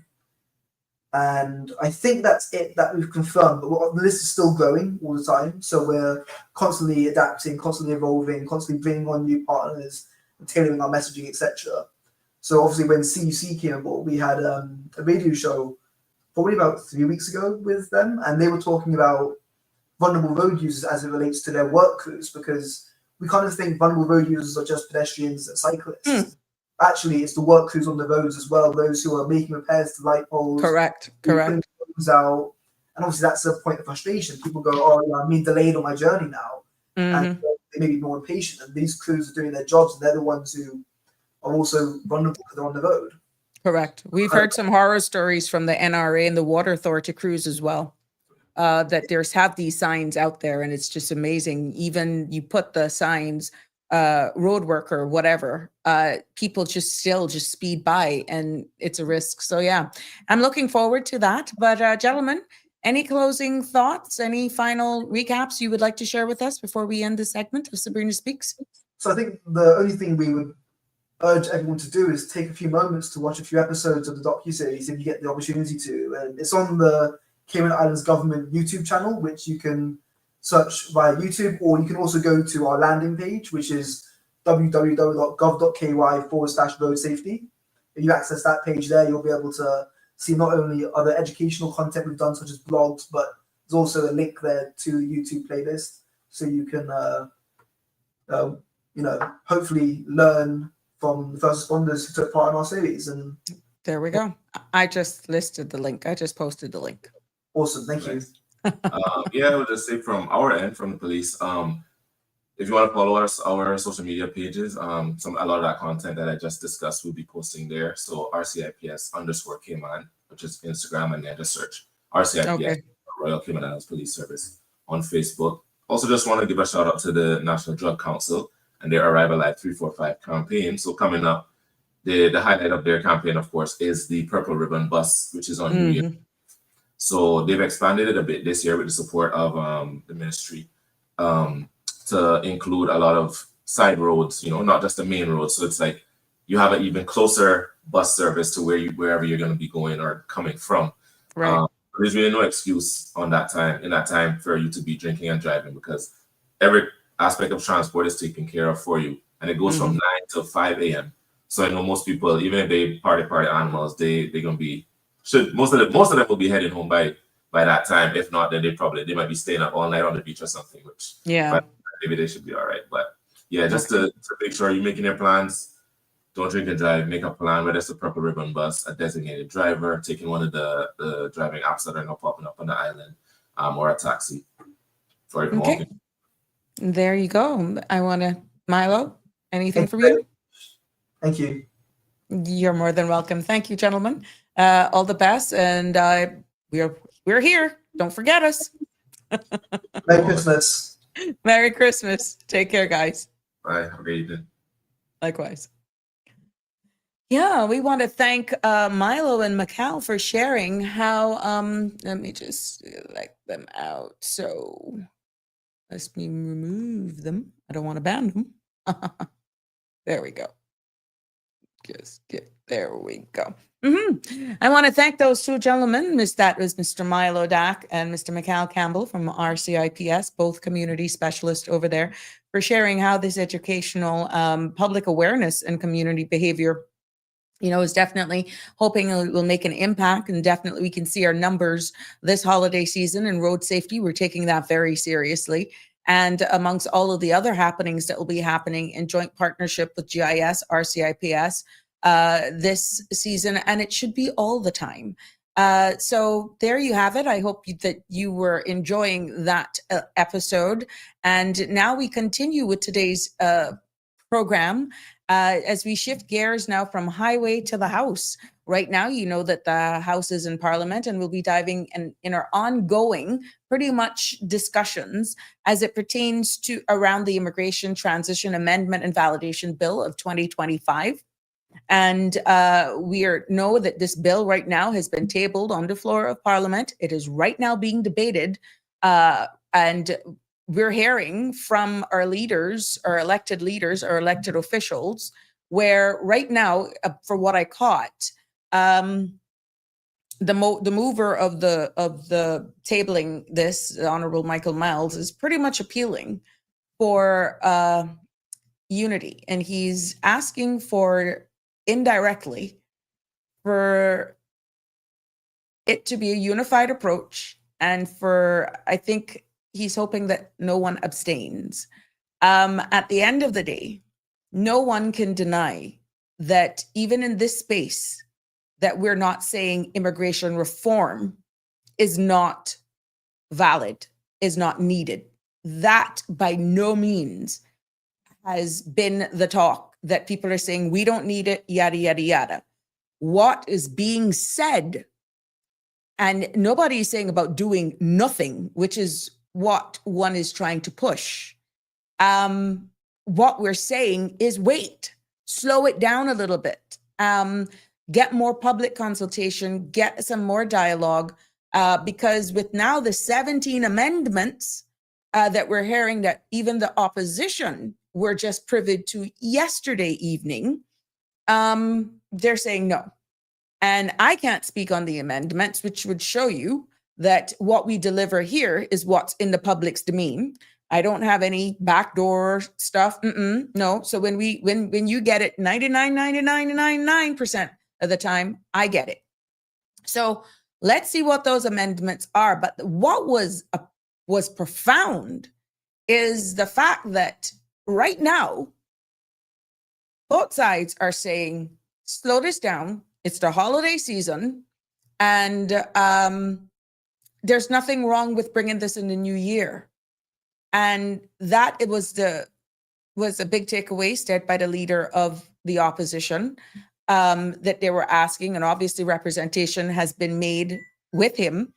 And I think that's it that we've confirmed, but the list is still growing all the time. So we're constantly adapting, constantly evolving, constantly bringing on new partners, tailoring our messaging, etc. So obviously when CUC came aboard, we had a radio show probably about 3 weeks ago with them, and they were talking about vulnerable road users as it relates to their work crews, because we kind of think vulnerable road users are just pedestrians and cyclists. Actually, it's the work crews on the roads as well, those who are making repairs to light poles. Correct. Putting things out. And obviously that's a point of frustration. People go, oh, yeah, I'm being delayed on my journey now. And they may be more impatient. And these crews are doing their jobs, and they're the ones who are also vulnerable because they're on the road. Correct. We've heard some horror stories from the NRA and the Water Authority crews as well. That have these signs out there, and it's just amazing. Even you put the signs, road worker, whatever, people just speed by, and it's a risk. So yeah, I'm looking forward to that. But gentlemen, any closing thoughts, any final recaps you would like to share with us before we end this segment of Sabrina Speaks? So I think the only thing we would urge everyone to do is take a few moments to watch a few episodes of the docuseries if you get the opportunity to. And it's on the Cayman Islands government YouTube channel, which you can search via YouTube, or you can also go to our landing page, which is www.gov.ky/road safety. If you access that page there, you'll be able to see not only other educational content we've done, such as blogs, but there's also a link there to the YouTube playlist, so you can, hopefully learn from the first responders who took part in our series. And there we go. I just listed the link. I just posted the link. Awesome, thank you. Yeah, I would just say from our end, from the police, if you want to follow our social media pages, a lot of that content that I just discussed will be posting there. So RCIPS_Cayman, which is Instagram, and then just search RCIPS, Royal Cayman Islands Police Service, on Facebook. Also, just want to give a shout out to the National Drug Council and their Arrival at 345 campaign. So coming up, the highlight of their campaign, of course, is the Purple Ribbon Bus, which is on New Year. So they've expanded it a bit this year with the support of the ministry to include a lot of side roads, not just the main roads. So it's like you have an even closer bus service to wherever you're going to be going or coming from. Right. There's really no excuse in that time for you to be drinking and driving, because every aspect of transport is taken care of for you, and it goes from 9 to 5 a.m. So I know most people, even if they party animals, they're gonna be most of them will be heading home by that time. If not, then they might be staying up all night on the beach or something, which maybe they should be all right. But yeah, just to make sure you're making your plans. Don't drink and drive. Make a plan, whether it's a Purple Ribbon Bus, a designated driver, taking one of the driving apps that are now popping up on the island, or a taxi for even walking. There you go. Milo, anything from you? Thank you. You're more than welcome. Thank you, gentlemen. All the best, and we're here. Don't forget us. Merry Christmas. Merry Christmas. Take care, guys. Bye. Have a great evening. Likewise. Yeah, we want to thank Milo and Macau for sharing how, let me just let them out. So let me remove them. I don't want to ban them. There we go. There we go. I want to thank those two gentlemen. That was Mr. Milo Dack and Mr. Macau Campbell from RCIPS, both community specialists over there, for sharing how this educational public awareness and community behavior is definitely hoping it will make an impact, and definitely we can see our numbers this holiday season in road safety. We're taking that very seriously. And amongst all of the other happenings that will be happening in joint partnership with GIS, RCIPS this season, and it should be all the time. So there you have it. I hope that you were enjoying that episode. And now we continue with today's program as we shift gears now from highway to the House. Right now, you know that the House is in Parliament, and we'll be diving in our ongoing, pretty much discussions as it pertains to around the Immigration Transition Amendment and Validation Bill of 2025. And we know that this bill right now has been tabled on the floor of Parliament. It is right now being debated, and we're hearing from our leaders, our elected leaders, our elected officials, where right now, for what I caught, the mover of the tabling this, the Honorable Michael Miles, is pretty much appealing for unity, and he's asking for indirectly for it to be a unified approach, and I think he's hoping that no one abstains. At the end of the day, no one can deny that even in this space that we're not saying immigration reform is not valid, is not needed. That by no means has been the talk, that people are saying we don't need it, yada, yada, yada. What is being said, and nobody is saying about doing nothing, which is what one is trying to push. What we're saying is wait, slow it down a little bit, get more public consultation, get some more dialogue, because with now the 17 amendments that we're hearing that even the opposition were just privy to yesterday evening, they're saying no. And I can't speak on the amendments, which would show you that what we deliver here is what's in the public's domain. I don't have any backdoor stuff. No. So when you get it 99.99% of the time, I get it. So let's see what those amendments are. But what was profound is the fact that right now, both sides are saying, slow this down. It's the holiday season. And there's nothing wrong with bringing this in the new year. And that it was a big takeaway said by the leader of the opposition, that they were asking, and obviously representation has been made with him,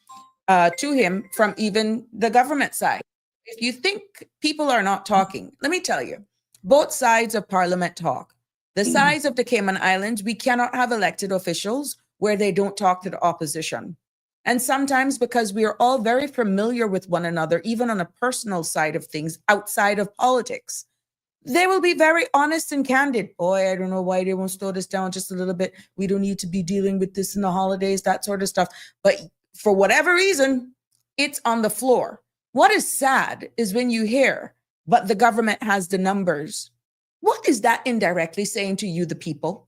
to him from even the government side. If you think people are not talking, let me tell you, both sides of Parliament talk. The sides of the Cayman Islands, we cannot have elected officials where they don't talk to the opposition. And sometimes because we are all very familiar with one another, even on a personal side of things, outside of politics, they will be very honest and candid. Boy, I don't know why they won't slow this down just a little bit. We don't need to be dealing with this in the holidays, that sort of stuff. But for whatever reason, it's on the floor. What is sad is when you hear, but the government has the numbers. What is that indirectly saying to you, the people?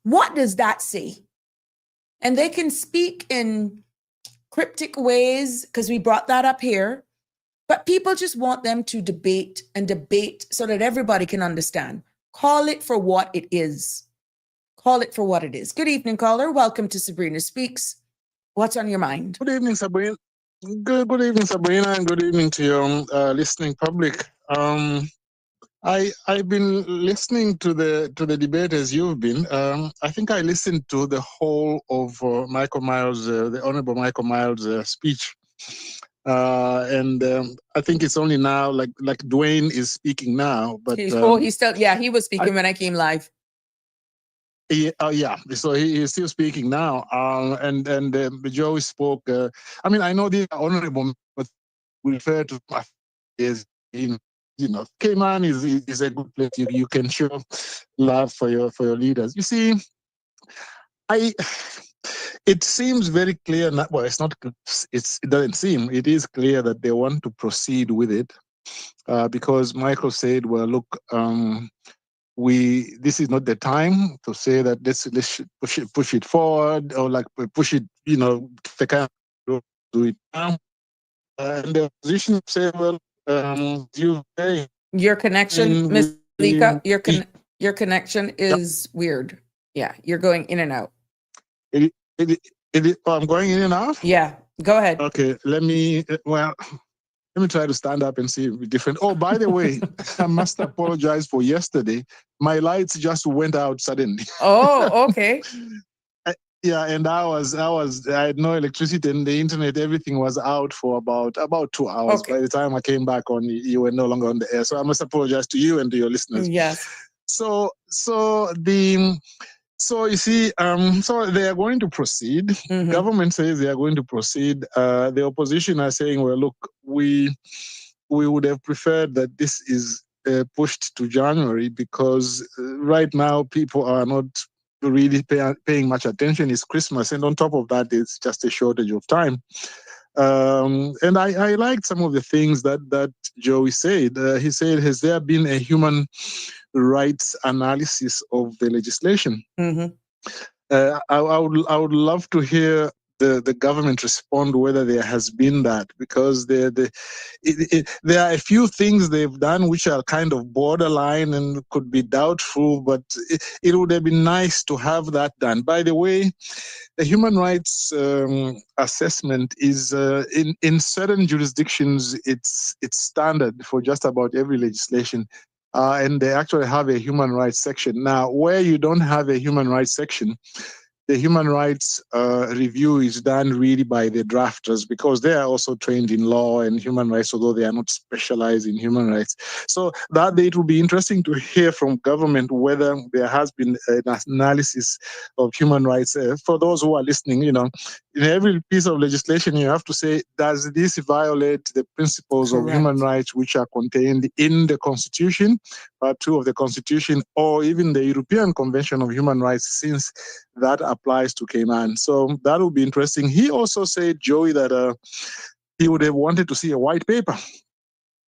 What does that say? And they can speak in cryptic ways because we brought that up here, but people just want them to debate and debate so that everybody can understand. Call it for what it is. Call it for what it is. Good evening, caller. Welcome to Sabrina Speaks. What's on your mind? Good evening, Sabrina. Good evening, Sabrina, and good evening to your listening public. I've been listening to the debate as you've been. I think I listened to the whole of Michael Miles, the Honorable Michael Miles' speech, and I think it's only now, like Dwayne is speaking now, but he was speaking when I came live. Yeah, so he is still speaking now, and Joe spoke. I mean, I know the honorable, but we refer to is in. Cayman is a good place. You can show love for your leaders. You see, it seems very clear. Well, it doesn't seem. It is clear that they want to proceed with it, because Michael said, "Well, look, this is not the time to say that let's push it forward, or like push it. They can't do it now." And the opposition say, "Well, your connection, Miss Lika, your connection is weird. Yeah, you're going in and out. I'm going in and out? Yeah, go ahead. Okay, let me try to stand up and see if it's different. Oh, by the way, I must apologize for yesterday. My lights just went out suddenly. Oh, okay. Yeah, and I had no electricity and the internet, everything was out for about 2 hours. Okay. By the time I came back on, you were no longer on the air. So I must apologize to you and to your listeners. Yes. So you see, so they are going to proceed. Mhm. Government says they are going to proceed. The opposition are saying, well, look, we would have preferred that this is pushed to January because right now people are not really paying much attention. It's Christmas, and on top of that, it's just a shortage of time. And I liked some of the things that Joey said. He said, has there been a human rights analysis of the legislation? Mhm. I would love to hear the government respond whether there has been that, because there are a few things they've done which are kind of borderline and could be doubtful, but it would have been nice to have that done. By the way, the human rights assessment is in certain jurisdictions it's standard for just about every legislation, and they actually have a human rights section. Now, where you don't have a human rights section, the human rights review is done really by the drafters, because they are also trained in law and human rights, although they are not specialized in human rights. So that it will be interesting to hear from government whether there has been an analysis of human rights. For those who are listening, in every piece of legislation, you have to say, does this violate the principles of human rights which are contained in the Constitution, Part 2 of the Constitution, or even the European Convention of Human Rights, since that applies to Cayman. So that would be interesting. He also said, Joey, that he would have wanted to see a white paper.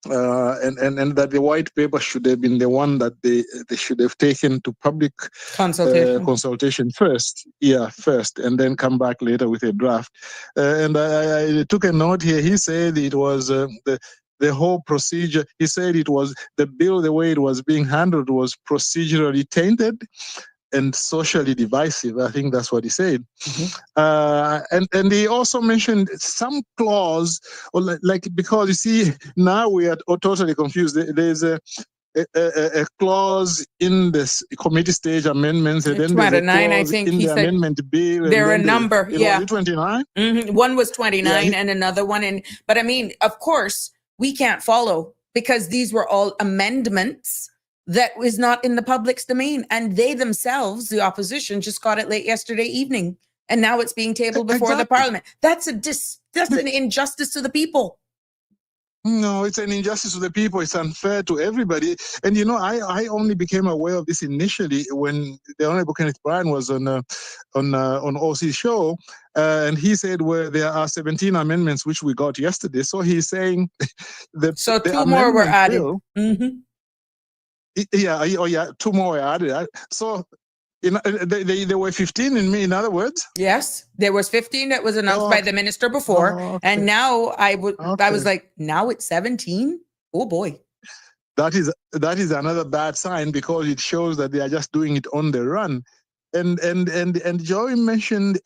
And that the white paper should have been the one that they should have taken to public consultation first. Yeah, first, and then come back later with a draft. And I took a note here. He said it was the whole procedure. He said it was the bill, the way it was being handled was procedurally tainted and socially divisive. I think that's what he said. Mm-hmm. And he also mentioned some clause, or like because you see, now we are totally confused. There's a clause in this committee stage amendments, and then 29, there's a clause I think in he the said amendment bill. They're a number, yeah. Was it 29? Mm-hmm. One was 29 and another one. But I mean, of course, we can't follow because these were all amendments that is not in the public's domain. And they themselves, the opposition, just got it late yesterday evening. And now it's being tabled before the parliament. That's an injustice to the people. No, it's an injustice to the people. It's unfair to everybody. And I only became aware of this initially when the Honorable Kenneth Bryan was on OC's show, and he said, well, there are 17 amendments which we got yesterday. So he's saying so two more were added. Bill, yeah, 2 more were added. So there were 15 in other words. Yes, there was 15 that was announced by the minister before, and now I was like, now it's 17. Oh boy, that is another bad sign, because it shows that they are just doing it on the run. And Joey mentioned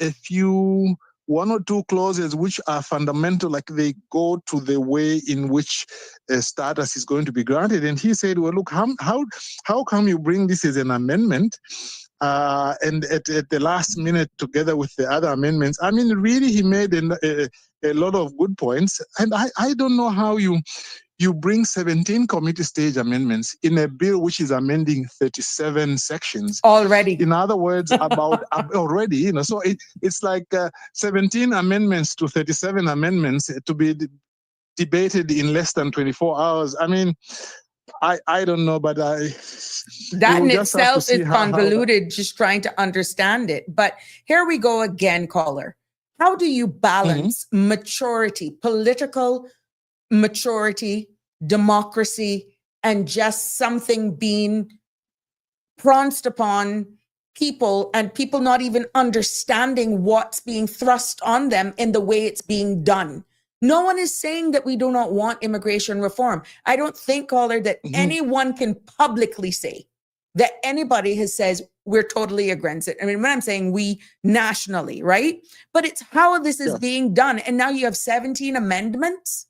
one or two clauses which are fundamental, like they go to the way in which status is going to be granted. And he said, well, look, how come you bring this as an amendment? And at the last minute, together with the other amendments, I mean, really, he made a lot of good points. And I don't know how you bring 17 committee stage amendments in a bill which is amending 37 sections already. In other words, about already, so it's like 17 amendments to 37 amendments to be debated in less than 24 hours. I mean, I don't know, but that in itself is convoluted, just trying to understand it. But here we go again, caller. How do you balance maturity, political maturity, democracy, and just something being pranced upon people and people not even understanding what's being thrust on them in the way it's being done? No one is saying that we do not want immigration reform. I don't think, caller, that anyone can publicly say that anybody has says we're totally against it. I mean, when I'm saying we nationally, right? But it's how this is being done. And now you have 17 amendments.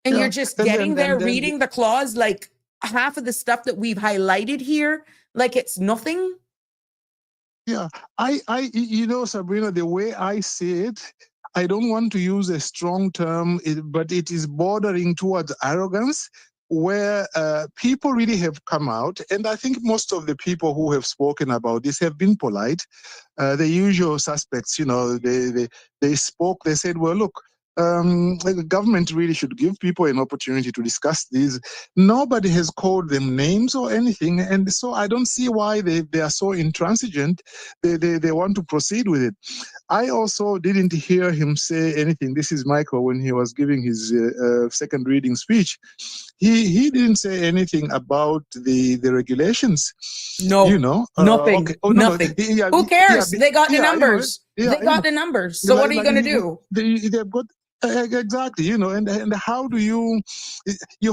And you're just getting there, reading the clause, like half of the stuff that we've highlighted here, like it's nothing. Yeah, Sabrina, the way I see it, I don't want to use a strong term, but it is bordering towards arrogance, where people really have come out. And I think most of the people who have spoken about this have been polite. The usual suspects, they spoke, they said, well, look, the government really should give people an opportunity to discuss these. Nobody has called them names or anything, and so I don't see why they are so intransigent. They want to proceed with it. I also didn't hear him say anything. This is Michael when he was giving his second reading speech. He didn't say anything about the regulations. No, nothing. Okay. Oh, nothing. No. Who cares? They got the numbers. They got the numbers. So what are you going to do? They've got exactly, and how do you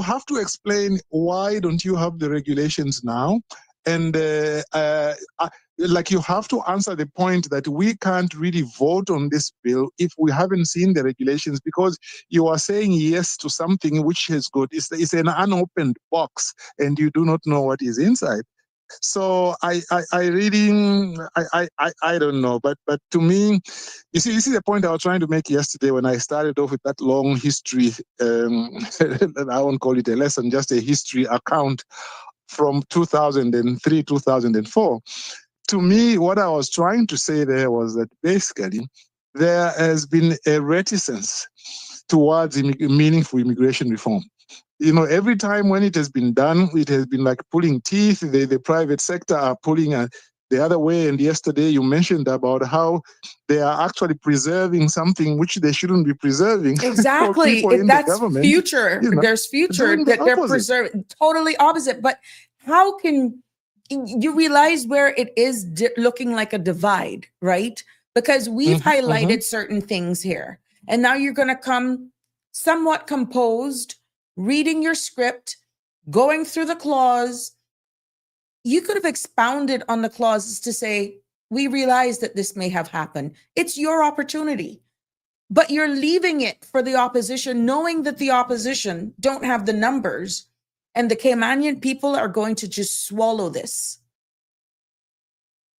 have to explain why don't you have the regulations now? And like you have to answer the point that we can't really vote on this bill if we haven't seen the regulations, because you are saying yes to something which has got it's an unopened box and you do not know what is inside. So I don't know, but to me, you see, this is the point I was trying to make yesterday when I started off with that long history. I won't call it a lesson, just a history account from 2003, 2004. To me, what I was trying to say there was that basically there has been a reticence towards meaningful immigration reform. Every time when it has been done, it has been like pulling teeth. The private sector are pulling the other way. And yesterday you mentioned about how they are actually preserving something which they shouldn't be preserving. Exactly. If that's future, there's future that they're preserving. Totally opposite. But how can you realize where it is looking like a divide, right? Because we've highlighted certain things here. And now you're going to come somewhat composed, reading your script, going through the clause. You could have expounded on the clauses to say, we realize that this may have happened. It's your opportunity. But you're leaving it for the opposition, knowing that the opposition don't have the numbers and the Caymanian people are going to just swallow this.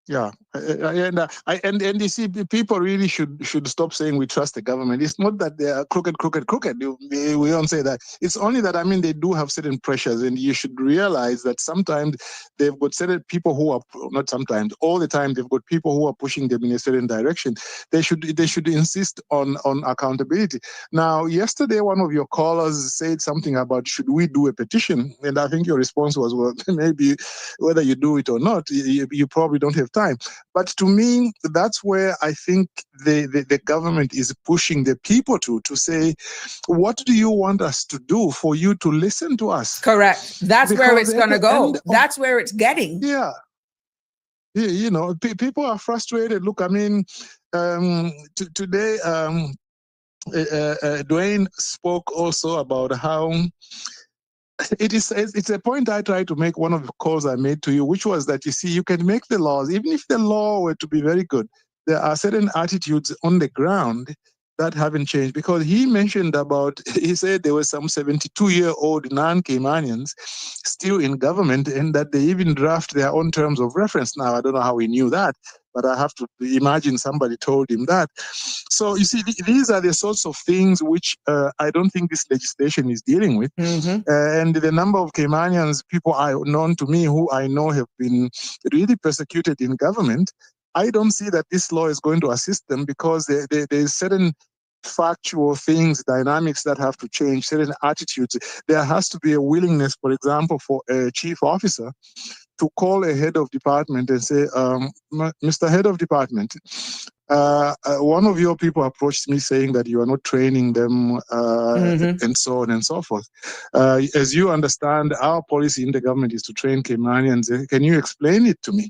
Yeah, and you see, people really should stop saying we trust the government. It's not that they are crooked. We don't say that. It's only that, they do have certain pressures, and you should realize that sometimes they've got certain people who are, not sometimes, all the time, they've got people who are pushing them in a certain direction. They should insist on accountability. Now, yesterday, one of your callers said something about should we do a petition, and I think your response was, well, maybe whether you do it or not, you probably don't have time. But to me, that's where I think the government is pushing the people to say, what do you want us to do for you to listen to us? Correct. That's where it's going to go. That's where it's getting. Yeah. People are frustrated. Look, today, Dwayne spoke also about how it's a point I tried to make, one of the calls I made to you, which was that, you see, you can make the laws, even if the law were to be very good, there are certain attitudes on the ground that haven't changed. Because he mentioned he said there were some 72-year-old non-Caymanians still in government, and that they even draft their own terms of reference. Now, I don't know how he knew that, but I have to imagine somebody told him that. So, you see, these are the sorts of things which I don't think this legislation is dealing with. And the number of Caymanians, people known to me who I know have been really persecuted in government, I don't see that this law is going to assist them, because there's certain factual things, dynamics that have to change, certain attitudes. There has to be a willingness, for example, for a chief officer to call a head of department and say, Mr. Head of Department, one of your people approached me saying that you are not training them and so on and so forth. As you understand, our policy in the government is to train Caymanians. Can you explain it to me?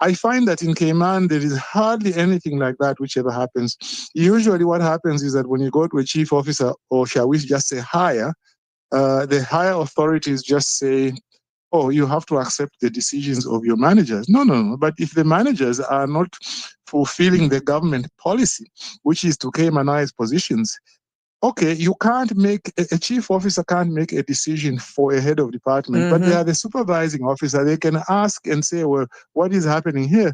I find that in Cayman, there is hardly anything like that which ever happens. Usually what happens is that when you go to a chief officer, or shall we just say higher, the higher authorities just say, oh, you have to accept the decisions of your managers. No, no, no. But if the managers are not fulfilling the government policy, which is to Caymanize positions, okay, you can't make a chief officer can't make a decision for a head of department, but they are the supervising officer. They can ask and say, well, what is happening here?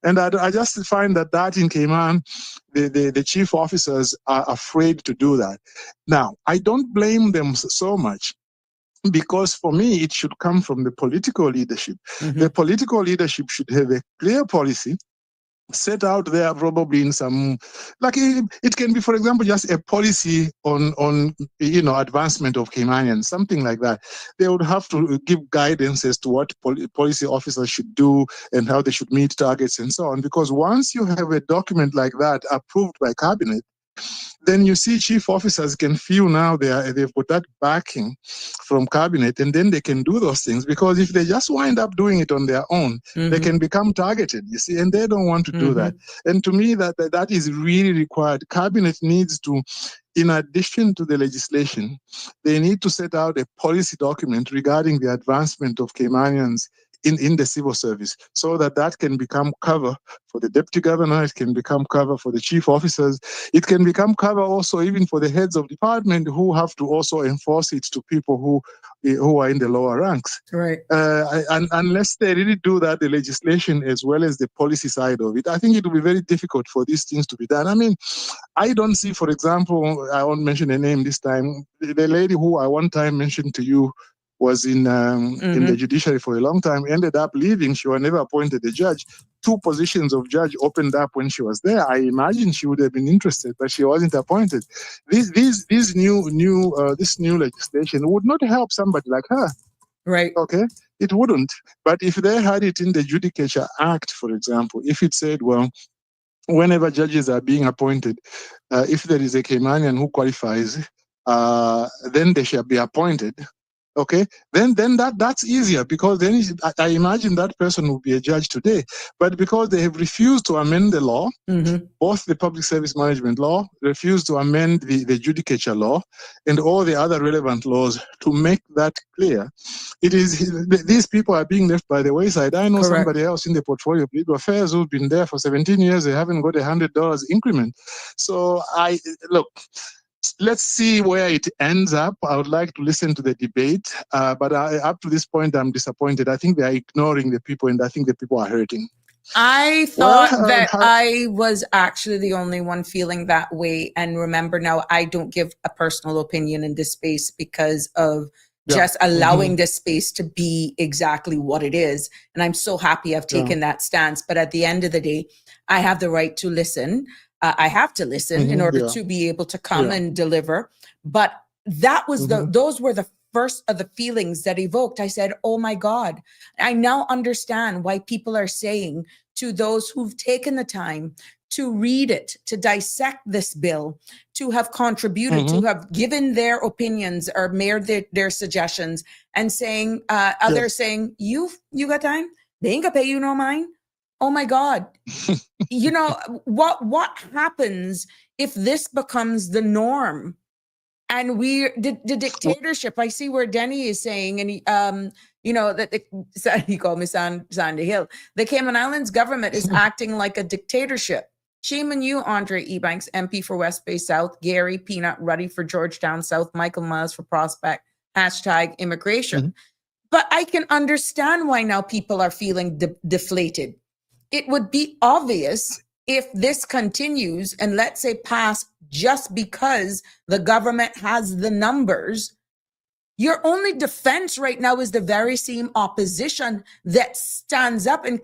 And I just find that in Cayman, the chief officers are afraid to do that. Now, I don't blame them so much, because for me, it should come from the political leadership. The political leadership should have a clear policy set out there, probably in some, like it can be, for example, just a policy on advancement of Caymanians, something like that. They would have to give guidance as to what policy officers should do and how they should meet targets and so on. Because once you have a document like that approved by cabinet, then you see chief officers can feel now they've got that backing from cabinet, and then they can do those things. Because if they just wind up doing it on their own, they can become targeted, you see, and they don't want to do that. And to me, that is really required. Cabinet needs to, in addition to the legislation, they need to set out a policy document regarding the advancement of Caymanians in the civil service, so that can become cover for the deputy governor, it can become cover for the chief officers, it can become cover also even for the heads of department, who have to also enforce it to people who are in the lower ranks. Right. And unless they really do that, the legislation as well as the policy side of it, I think it will be very difficult for these things to be done. I mean, I don't see, for example, I won't mention a name this time, the lady who I one time mentioned to you was in the judiciary for a long time, ended up leaving. She was never appointed a judge. 2 positions of judge opened up when she was there. I imagine she would have been interested, but she wasn't appointed. This new legislation would not help somebody like her. Right. Okay, it wouldn't. But if they had it in the Judicature Act, for example, if it said, well, whenever judges are being appointed, if there is a Caymanian who qualifies, then they shall be appointed. Okay, then that's easier, because then I imagine that person will be a judge today. But because they have refused to amend the law, both the public service management law, refused to amend the judicature law, and all the other relevant laws to make that clear, these people are being left by the wayside. I know somebody else in the portfolio of legal affairs who's been there for 17 years. They haven't got $100 increment. So look. Let's see where it ends up. I would like to listen to the debate, but up to this point, I'm disappointed. I think they are ignoring the people, and I think the people are hurting. I thought that I was actually the only one feeling that way. And remember, now I don't give a personal opinion in this space because of just allowing this space to be exactly what it is. And I'm so happy I've taken that stance. But at the end of the day, I have the right to listen. I have to listen in order to be able to come and deliver. But that was those were the first of the feelings that evoked. I said, oh my God, I now understand why people are saying to those who've taken the time to read it, to dissect this bill, to have contributed, to have given their opinions or made their suggestions, and saying, others saying, you got time? They ain't gonna pay you no mind. Oh my God. You know, what happens if this becomes the norm? And the dictatorship, I see where Denny is saying, and he, that he called me Sandy Hill. The Cayman Islands government is acting like a dictatorship. Shame on you, Andre Ebanks, MP for West Bay South, Gary Peanut Ruddy for Georgetown South, Michael Miles for Prospect, #immigration. But I can understand why now people are feeling deflated. It would be obvious if this continues and, let's say, pass just because the government has the numbers. Your only defense right now is the very same opposition that stands up and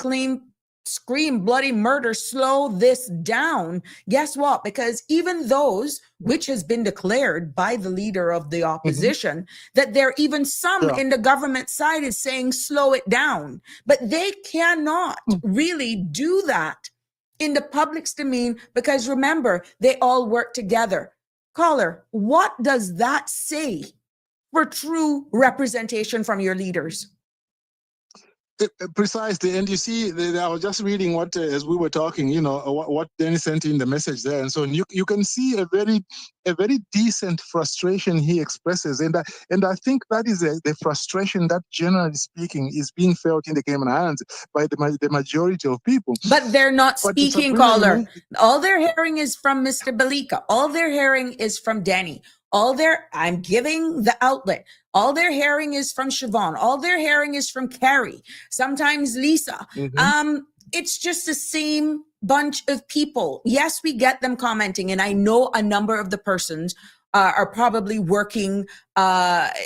scream bloody murder, slow this down. Guess what? Because even those, which has been declared by the leader of the opposition, that there are even some in the government side is saying slow it down, but they cannot really do that in the public's domain, because remember, they all work together. Caller, what does that say for true representation from your leaders? Precisely, and you see, I was just reading what as we were talking, what Danny sent in the message there, and so on. You can see a very decent frustration he expresses, and I think that is the frustration that, generally speaking, is being felt in the Cayman Islands by the majority of people. But they're not But speaking, Sabrina, caller. All they're hearing is from Mr. Balika. All they're hearing is from Danny. I'm giving the outlet. All they're hearing is from Siobhan. All they're hearing is from Carrie. Sometimes Lisa. It's just the same bunch of people. Yes, we get them commenting, and I know a number of the persons are probably working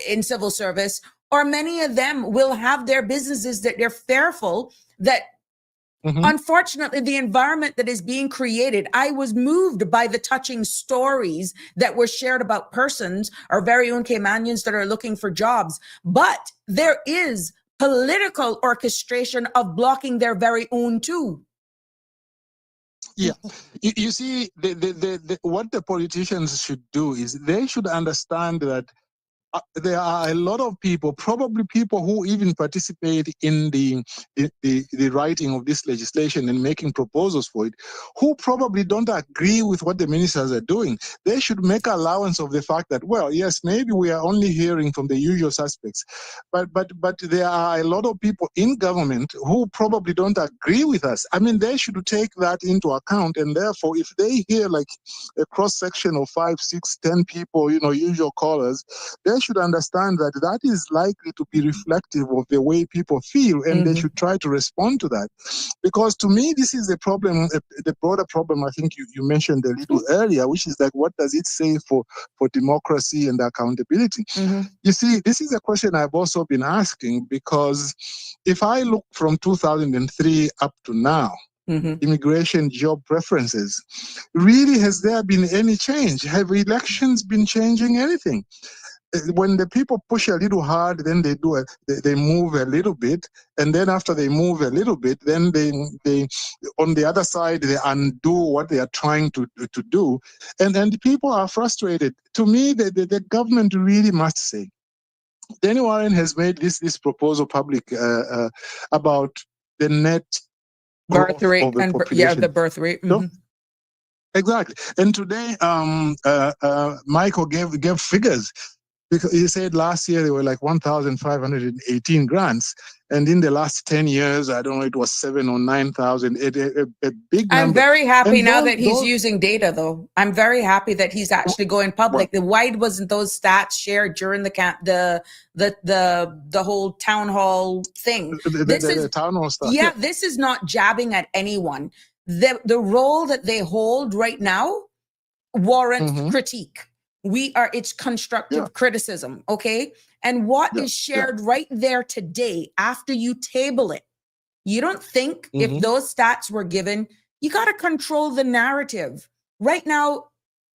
in civil service, or many of them will have their businesses that they're fearful that unfortunately, the environment that is being created, I was moved by the touching stories that were shared about persons, our very own Caymanians that are looking for jobs. But there is political orchestration of blocking their very own too. Yeah, you see, what the politicians should do is they should understand that there are a lot of people, probably people who even participate in the writing of this legislation and making proposals for it, who probably don't agree with what the ministers are doing. They should make allowance of the fact that, well, yes, maybe we are only hearing from the usual suspects, but there are a lot of people in government who probably don't agree with us. I mean, they should take that into account, and therefore, if they hear like a cross-section of 5, 6, 10 people, usual callers, they should understand that that is likely to be reflective of the way people feel, and they should try to respond to that. Because to me, this is the problem, the broader problem I think you mentioned a little earlier, which is like, what does it say for democracy and accountability? You see, this is a question I've also been asking, because if I look from 2003 up to now, immigration job preferences, really, has there been any change? Have elections been changing anything? When the people push a little hard, then they move a little bit, and then after they move a little bit, then they on the other side they undo what they are trying to do, and people are frustrated. To me, the government really must say. Danny Warren has made this proposal public about the net Birth rate of the and population. the birth rate. Exactly. And today, Michael gave figures. Because he said last year there were like 1,518 grants, and in the last 10 years, I don't know, it was 7,000 or 9,000. A big number. I'm very happy and now that he's using data, though. I'm very happy that he's actually going public. Why wasn't those stats shared during the whole town hall thing? The town hall stuff. Yeah, this is not jabbing at anyone. The role that they hold right now warrants critique. It's constructive criticism, okay? And what is shared right there today, after you table it, you don't think if those stats were given, you got to control the narrative. Right now,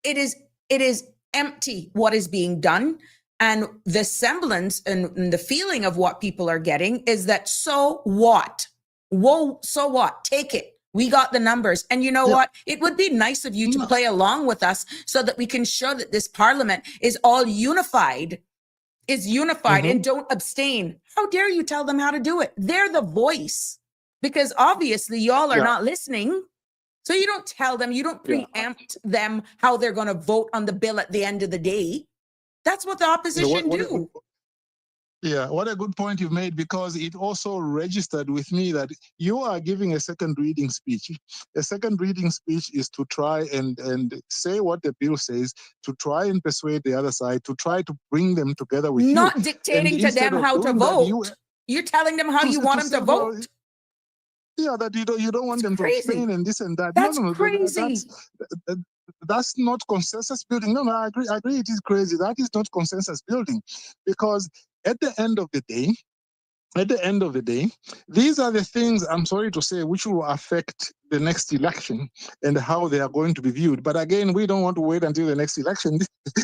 it is empty what is being done. And the semblance and the feeling of what people are getting is that, so what? Whoa, so what? Take it. We got the numbers. And you know what? It would be nice of you to play along with us so that we can show that this parliament is all unified, and don't abstain. How dare you tell them how to do it? They're the voice, because obviously y'all are not listening. So you don't tell them, you don't preempt them how they're going to vote on the bill at the end of the day. That's what the opposition do. Yeah, what a good point you've made, because it also registered with me that you are giving a second reading speech. A second reading speech is to try and say what the bill says, to try and persuade the other side, to try to bring them together with you. Not dictating to them how to vote. You're telling them how you want them to vote. Yeah, that you don't want them to abstain and this and that. That's crazy. That's not consensus building. No, I agree. It is crazy. That is not consensus building, because at the end of the day, these are the things, I'm sorry to say, which will affect the next election and how they are going to be viewed. But again, we don't want to wait until the next election.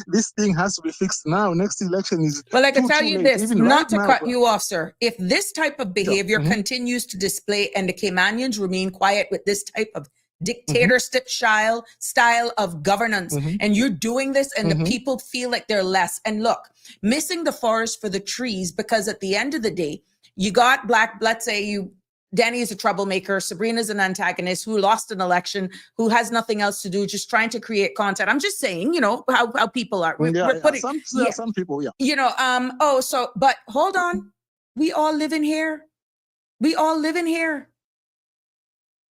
This thing has to be fixed now. Next election is well, I can tell you this, even not right to cut you off, sir. If this type of behavior continues to display and the Caymanians remain quiet with this type of dictatorship style of governance, and you're doing this and the people feel like they're less. And look, missing the forest for the trees, because at the end of the day, you got let's say Danny is a troublemaker, Sabrina's an antagonist who lost an election, who has nothing else to do, just trying to create content. I'm just saying, how people are. Some people, But hold on. We all live in here.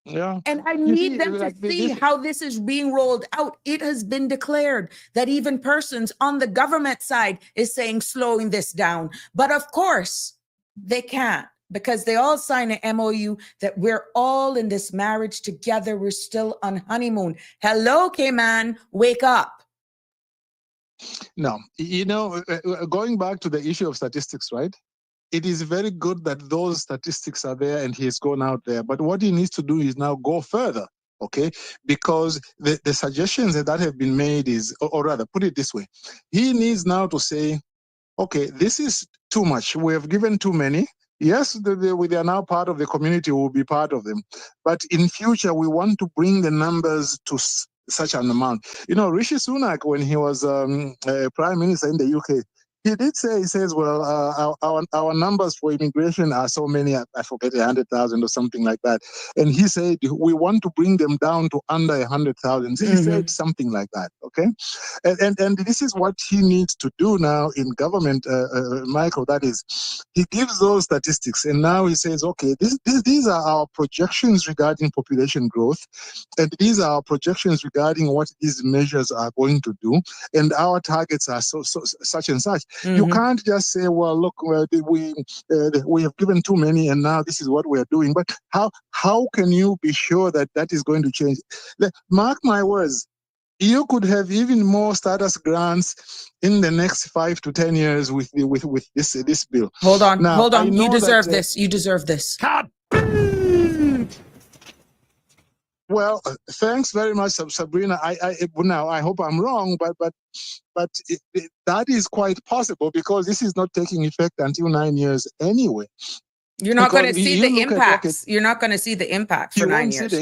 Yeah. And I need them to see how this is being rolled out. It has been declared that even persons on the government side is saying slowing this down. But of course, they can't, because they all sign an MOU that we're all in this marriage together. We're still on honeymoon. Hello, Cayman, wake up. No, going back to the issue of statistics, right? It is very good that those statistics are there and he has gone out there. But what he needs to do is now go further, okay? Because the suggestions that have been made is, or rather, put it this way. He needs now to say, okay, this is too much. We have given too many. Yes, they are now part of the community, we will be part of them. But in future, we want to bring the numbers to such an amount. Rishi Sunak, when he was Prime Minister in the UK, he did say, he says, well, our numbers for immigration are so many, I forget, 100,000 or something like that. And he said, we want to bring them down to under 100,000. He said something like that, okay? And this is what he needs to do now in government, Michael, that is, he gives those statistics and now he says, okay, these are our projections regarding population growth, and these are our projections regarding what these measures are going to do, and our targets are such and such. You can't just say, well, look, we have given too many and now this is what we are doing. But how can you be sure that that is going to change? Mark my words, you could have even more status grants in the next 5 to 10 years with this bill. Hold on. You deserve this. You deserve this. Well, thanks very much, Sabrina. I hope I'm wrong, but that is quite possible because this is not taking effect until 9 years anyway. You're not going to see the impacts. You're not going to see the impact for 9 years.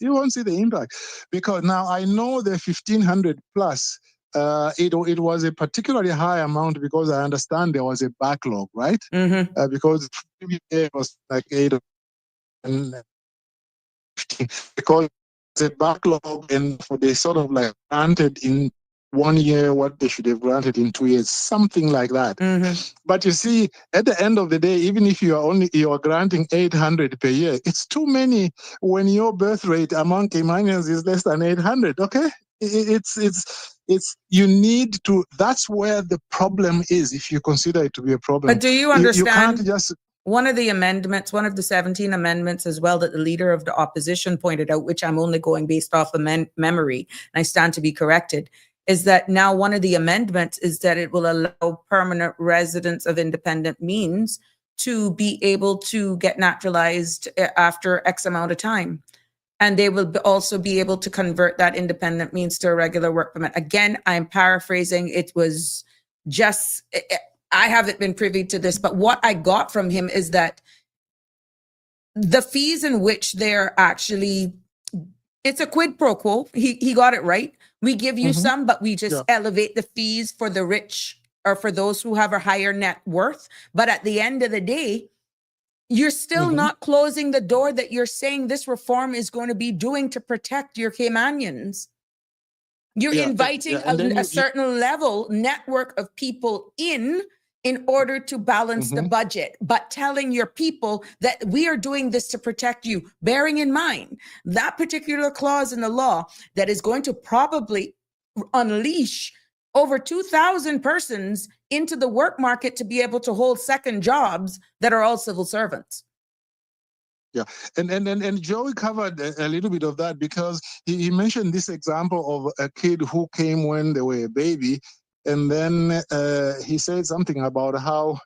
You won't see the impact because now I know the 1,500 plus. It was a particularly high amount because I understand there was a backlog, right? Because it was like 8 and 15 because the backlog and for they sort of like granted in 1 year what they should have granted in 2 years, something like that. But you see, at the end of the day, even if you are granting 800 per year, it's too many when your birth rate among Caymanians is less than 800. Okay, it's you need to. That's where the problem is. If you consider it to be a problem, but do you understand? You can't just. One of the amendments, one of the 17 amendments as well that the leader of the opposition pointed out, which I'm only going based off of memory, and I stand to be corrected, is that now one of the amendments is that it will allow permanent residents of independent means to be able to get naturalized after X amount of time. And they will also be able to convert that independent means to a regular work permit. Again, I'm paraphrasing. It was just... I haven't been privy to this, but what I got from him is that the fees in which they're actually, it's a quid pro quo. He got it right. We give you some, but we just elevate the fees for the rich or for those who have a higher net worth. But at the end of the day, you're still not closing the door that you're saying this reform is going to be doing to protect your Caymanians. You're inviting a certain level network of people in order to balance the budget, but telling your people that we are doing this to protect you, bearing in mind that particular clause in the law that is going to probably unleash over 2,000 persons into the work market to be able to hold second jobs that are all civil servants. Yeah, and Joey covered a little bit of that because he mentioned this example of a kid who came when they were a baby, and then he said something about how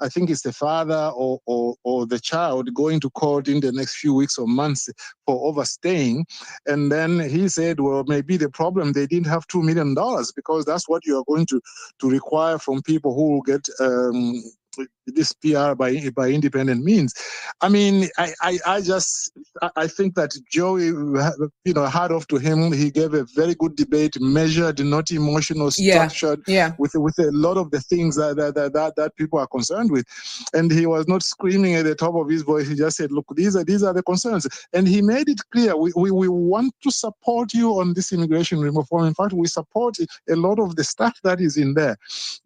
I think it's the father or the child going to court in the next few weeks or months for overstaying, and then he said, well, maybe the problem they didn't have $2 million because that's what you are going to require from people who will get this PR by independent means. I mean, I think that Joey, hard off to him. He gave a very good debate, measured, not emotional, structured, with a lot of the things that people are concerned with. And he was not screaming at the top of his voice. He just said, look, these are the concerns. And he made it clear, we want to support you on this immigration reform. In fact, we support a lot of the stuff that is in there.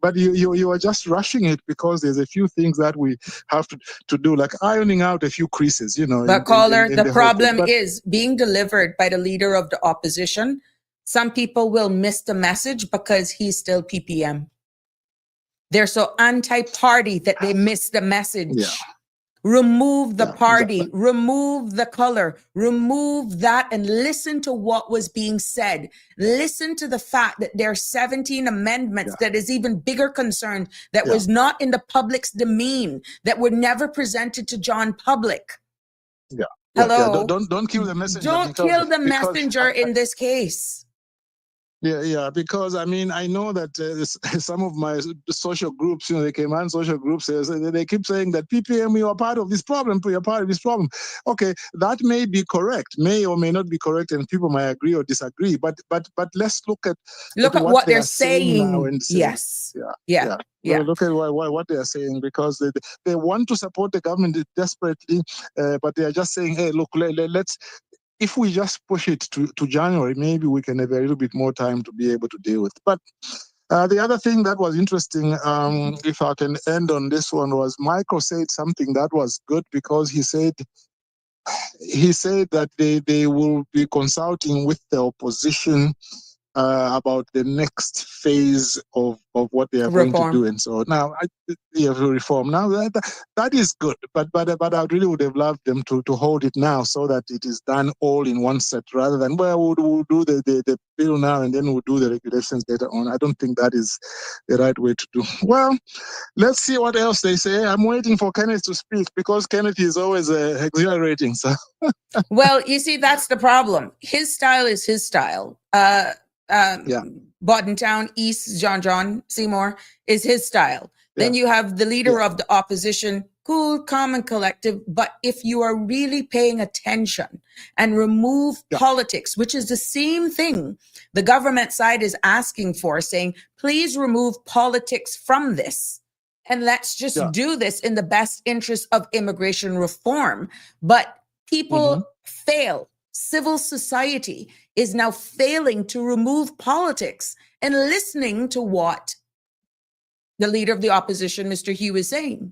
But you are just rushing it because there's a few things that we have to do, like ironing out a few creases, But caller, in the problem but, is being delivered by the leader of the opposition. Some people will miss the message because he's still PPM. They're so anti-party that they miss the message. Yeah. Remove the party, exactly. remove the color, remove that, and listen to what was being said. Listen to the fact that there are 17 amendments that is even bigger concern that was not in the public's demean, that were never presented to John Public. Yeah. Hello. Don't kill the messenger. Don't kill the messenger in this case. Yeah, because I mean, I know that some of my social groups, the Cayman social groups, they keep saying that PPM, you are part of this problem, you're part of this problem. Okay, that may be correct, may or may not be correct, and people might agree or disagree. But let's look at what they're saying now and say, yes. Yeah. Look at what they are saying, because they want to support the government desperately, but they are just saying, hey, look, let's. If we just push it to January, maybe we can have a little bit more time to be able to deal with. But the other thing that was interesting, if I can end on this one, was Michael said something that was good, because he said that they will be consulting with the opposition about the next phase of what they are going to do, and so now reform. Now that is good, but I really would have loved them to hold it now, so that it is done all in one set, rather than we'll do the bill now and then we'll do the regulations later on. I don't think that is the right way to do. Well, let's see what else they say. I'm waiting for Kenneth to speak, because Kenneth is always exhilarating. So, well, you see, that's the problem. His style is his style. Boddentown, East, John Seymour is his style. Then you have the leader of the opposition, cool, calm, and collective. But if you are really paying attention and remove politics, which is the same thing the government side is asking for, saying, please remove politics from this, and let's just do this in the best interest of immigration reform. But people fail. Civil society is now failing to remove politics and listening to what the leader of the opposition, Mr. Hugh, is saying.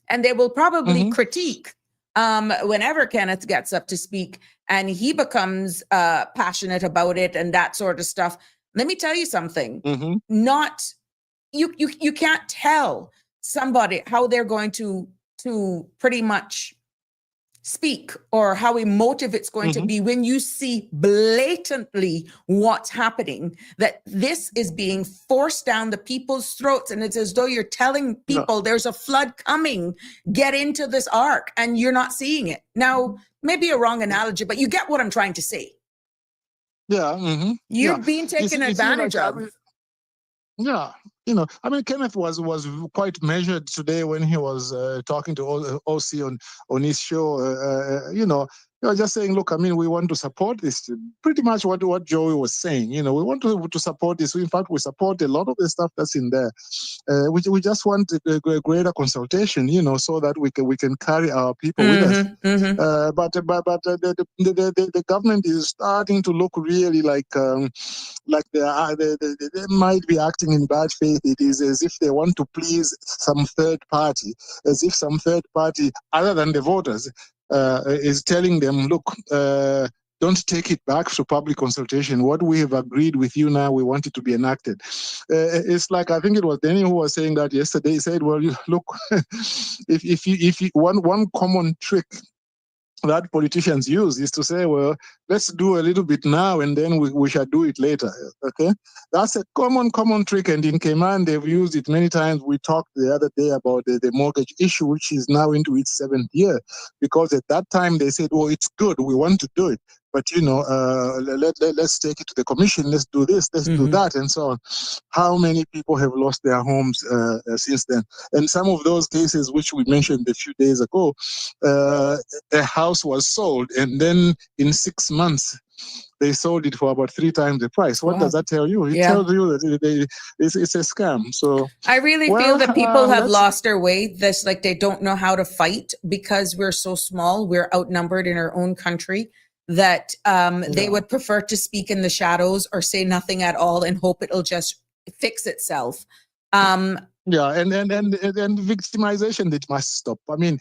And they will probably critique whenever Kenneth gets up to speak and he becomes passionate about it and that sort of stuff. Let me tell you something. You can't tell somebody how they're going to pretty much speak or how emotive it's going to be when you see blatantly what's happening, that this is being forced down the people's throats, and it's as though you're telling people there's a flood coming, get into this ark, and you're not seeing it. Now, maybe a wrong analogy, but you get what I'm trying to say. You're being taken advantage of. I mean, Kenneth was quite measured today when he was talking to OC on his show. He was just saying, look, I mean, we want to support this. Pretty much what Joey was saying. We want to support this. In fact, we support a lot of the stuff that's in there. We just want a greater consultation, so that we can carry our people with us. But the government is starting to look really like they might be acting in bad faith. It is as if they want to please some third party, as if some third party other than the voters is telling them, look, don't take it back to public consultation. What we have agreed with you now, we want it to be enacted. It's like, I think it was Danny who was saying that yesterday. He said, well, look, if you one common trick that politicians use is to say, well, let's do a little bit now and then we shall do it later. Okay, that's a common trick, and in Cayman they've used it many times. We talked the other day about the mortgage issue, which is now into its 7th year, because at that time they said, oh, it's good, we want to do it. but let's take it to the commission. Let's do this. Let's do Mhm. that, and so on. How many people have lost their homes since then? And some of those cases, which we mentioned a few days ago, a house was sold, and then in 6 months, they sold it for about 3 times the price. What does Wow. that tell you? It Yeah. tells you that it's a scam. So, I really feel well, that people have let's. lost their way. This, like, they don't know how to fight because we're so small. We're outnumbered in our own country that they Yeah. would prefer to speak in the shadows or say nothing at all and hope it'll just fix itself. Yeah, and victimization, it must stop. I mean,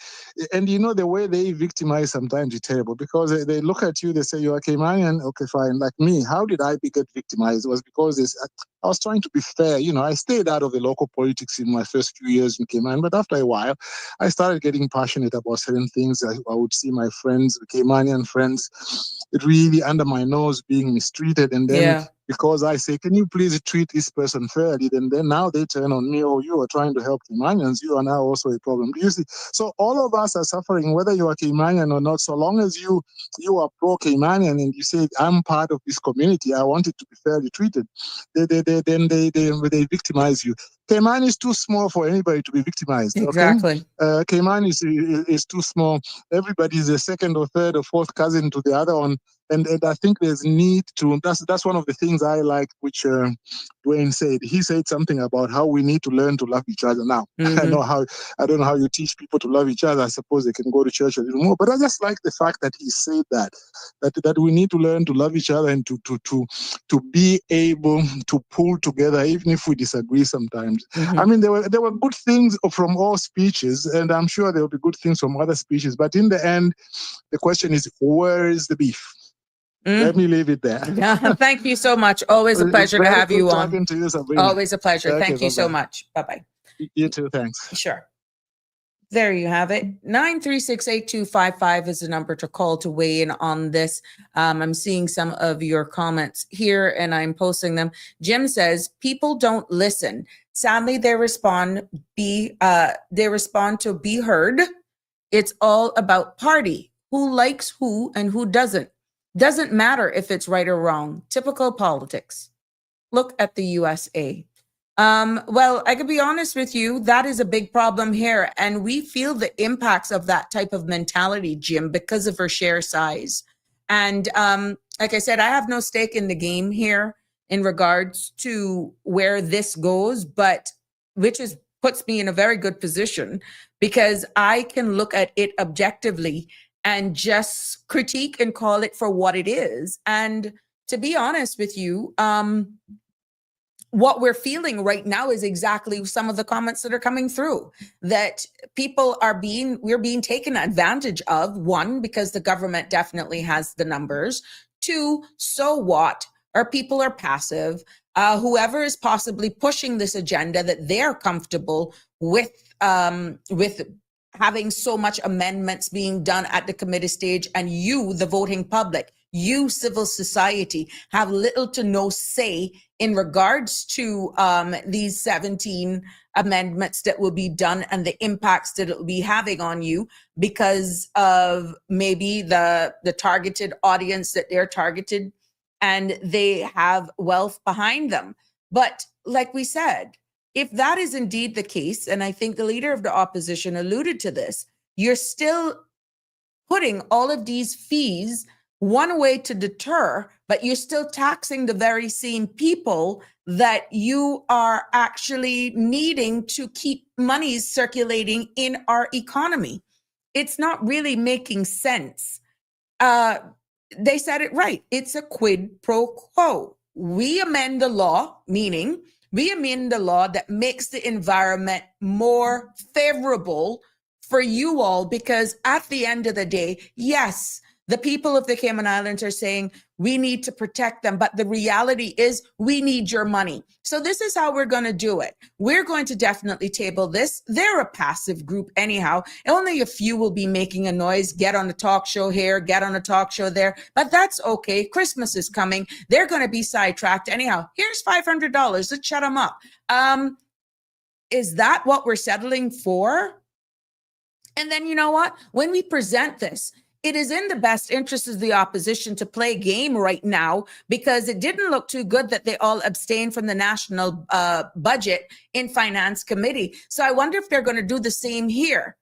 and the way they victimize sometimes is terrible because they look at you, they say you're a Caymanian, okay, fine, like me. How did I get victimized? It was because I was trying to be fair. I stayed out of the local politics in my first few years in Cayman, but after a while, I started getting passionate about certain things. I would see my friends, Caymanian friends, really under my nose being mistreated, and then Yeah. because I say, can you please treat this person fairly? Then now they turn on me, oh, you are trying to help Caymanians. You are now also a problem. Do you see? So all of us are suffering, whether you are Caymanian or not. So long as you are pro-Caymanian and you say, I'm part of this community, I want it to be fairly treated, they victimize you. Cayman is too small for anybody to be victimized, okay? Exactly. Cayman is too small. Everybody is a second or third or fourth cousin to the other one. And I think there's need to, that's one of the things I like, which Dwayne said. He said something about how we need to learn to love each other now. I don't know how you teach people to love each other. I suppose they can go to church a little more, but I just like the fact that he said that we need to learn to love each other and to be able to pull together, even if we disagree sometimes. I mean, there were good things from all speeches, and I'm sure there will be good things from other speeches, but in the end, the question is, where is the beef? Let me leave it there. Yeah. Thank you so much. Always a pleasure to Very have good you on. talking to you, Sabrina. Always a pleasure. Okay, Thank you so bye-bye. much. Bye-bye. You too, thanks. Sure. There you have it. 9368255 is the number to call to weigh in on this. I'm seeing some of your comments here and I'm posting them. Jim says, people don't listen. Sadly, they respond to be heard. It's all about party. Who likes who and who doesn't. Doesn't matter if it's right or wrong. Typical politics. Look at the USA. Well, I could be honest with you, that is a big problem here. And we feel the impacts of that type of mentality, Jim, because of our share size. And like I said, I have no stake in the game here in regards to where this goes, but puts me in a very good position because I can look at it objectively and just critique and call it for what it is. And to be honest with you, what we're feeling right now is exactly some of the comments that are coming through, that we're being taken advantage of. One, because the government definitely has the numbers. Two, so what? Our people are passive. Whoever is possibly pushing this agenda that they're comfortable with having so much amendments being done at the committee stage, and you, the voting public, you, civil society, have little to no say in regards to these 17 amendments that will be done and the impacts that it will be having on you because of maybe the targeted audience that they're targeted and they have wealth behind them. But like we said, if that is indeed the case, and I think the leader of the opposition alluded to this, you're still putting all of these fees one way to deter, but you're still taxing the very same people that you are actually needing to keep monies circulating in our economy. It's not really making sense. They said it right. It's a quid pro quo. We amend the law, meaning we amend the law that makes the environment more favorable for you all, because at the end of the day, yes, the people of the Cayman Islands are saying we need to protect them, but the reality is we need your money. So this is how we're going to do it. We're going to definitely table this. They're a passive group anyhow. Only a few will be making a noise, get on a talk show here, get on a talk show there, but that's okay. Christmas is coming. They're going to be sidetracked anyhow. Here's $500. Let's shut them up. Is that what we're settling for? And then you know what? When we present this, it is in the best interest of the opposition to play game right now, because it didn't look too good that they all abstained from the national budget in finance committee. So I wonder if they're going to do the same here.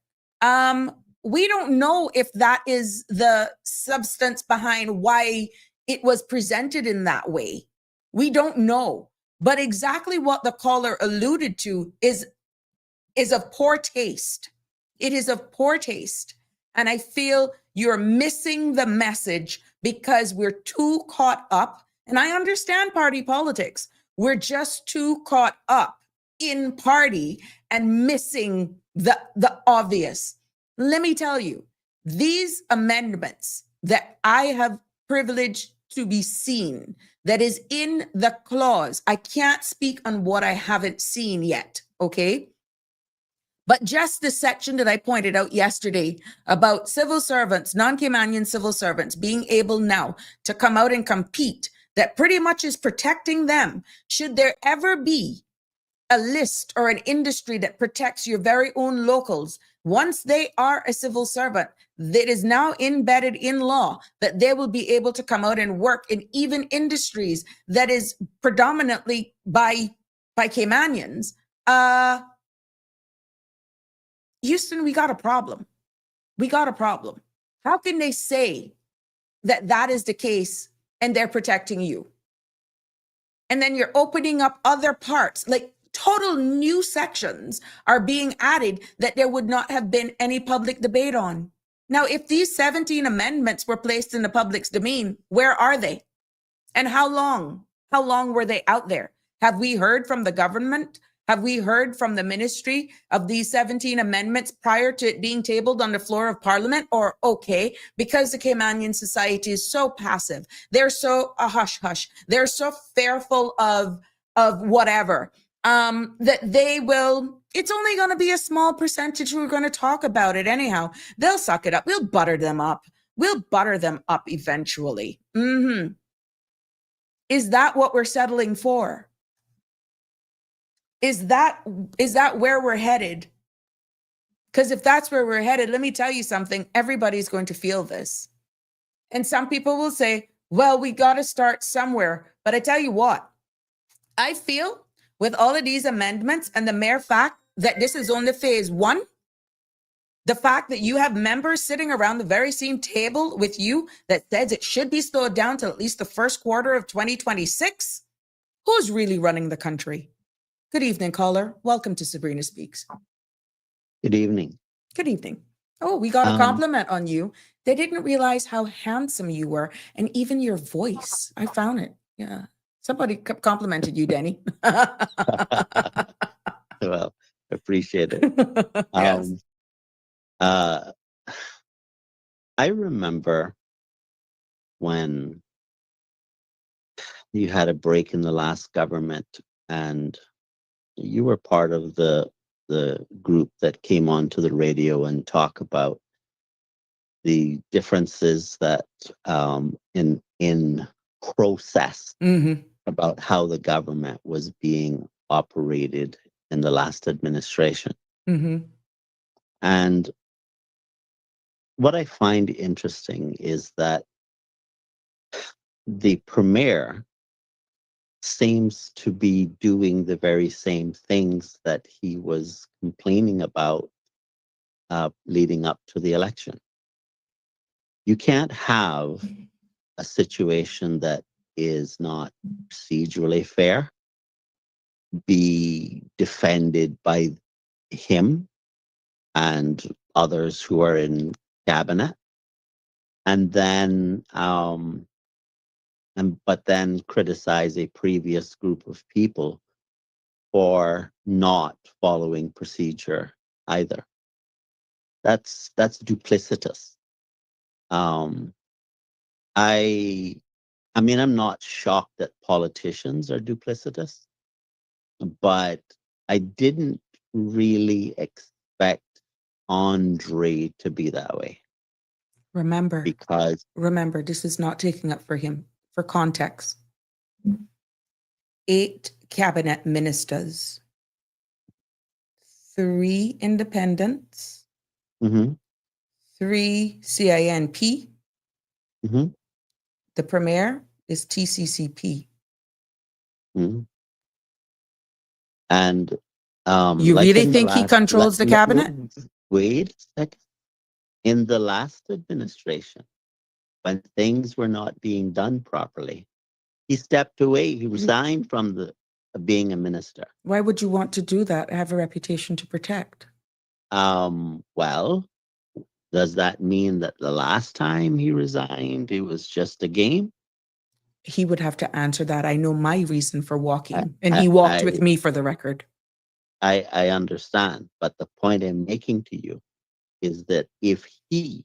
We don't know if that is the substance behind why it was presented in that way. We don't know. But exactly what the caller alluded to is of poor taste. It is of poor taste. And I feel you're missing the message because we're too caught up. And I understand party politics. We're just too caught up in party and missing the obvious. Let me tell you, these amendments that I have privileged to be seen, that is in the clause, I can't speak on what I haven't seen yet, okay? But just the section that I pointed out yesterday about civil servants, non-Caymanian civil servants being able now to come out and compete, that pretty much is protecting them. Should there ever be a list or an industry that protects your very own locals, once they are a civil servant, that is now embedded in law, that they will be able to come out and work in even industries that is predominantly by Caymanians, Houston, we got a problem. We got a problem. How can they say that that is the case and they're protecting you? And then you're opening up other parts, like total new sections are being added that there would not have been any public debate on. Now, if these 17 amendments were placed in the public's domain, where are they? And how long? How long were they out there? Have we heard from the government? Have we heard from the ministry of these 17 amendments prior to it being tabled on the floor of Parliament? Or, okay, because the Caymanian society is so passive, they're so hush-hush, they're so fearful of whatever, that they will, it's only going to be a small percentage who are going to talk about it anyhow. They'll suck it up. We'll butter them up. We'll butter them up eventually. Is that what we're settling for? Is that where we're headed? Because if that's where we're headed, let me tell you something, everybody's going to feel this. And some people will say, well, we got to start somewhere. But I tell you what, I feel with all of these amendments and the mere fact that this is only phase one, the fact that you have members sitting around the very same table with you that says it should be slowed down till at least the first quarter of 2026, who's really running the country? Good evening, caller. Welcome to Sabrina Speaks. Good evening. Good evening. Oh, we got a compliment on you. They didn't realize how handsome you were and even your voice. I found it. Yeah. Somebody complimented you, Denny. Well, appreciate it. Yes. I remember when you had a break in the last government and you were part of the group that came onto the radio and talk about the differences that in process about how the government was being operated in the last administration. And what I find interesting is that the premier seems to be doing the very same things that he was complaining about leading up to the election. You can't have a situation that is not procedurally fair be defended by him and others who are in cabinet, and then but then criticize a previous group of people for not following procedure either. That's duplicitous. I mean, I'm not shocked that politicians are duplicitous, but I didn't really expect Andre to be that way. Remember, Because this is not taking up for him. For context, 8 cabinet ministers, 3 independents, 3 CINP. Mhm, The premier is TCCP. mhm. And You like really in the think he last, controls the cabinet? wait a second. In the last administration, when things were not being done properly, he stepped away. He resigned from the being a minister. Why would you want to do that? I have a reputation to protect. Well, does that mean that the last time he resigned, it was just a game? He would have to answer that. I know my reason for I, walking, and I, he walked I, with me for the record. I understand, but the point I'm making to you is that if he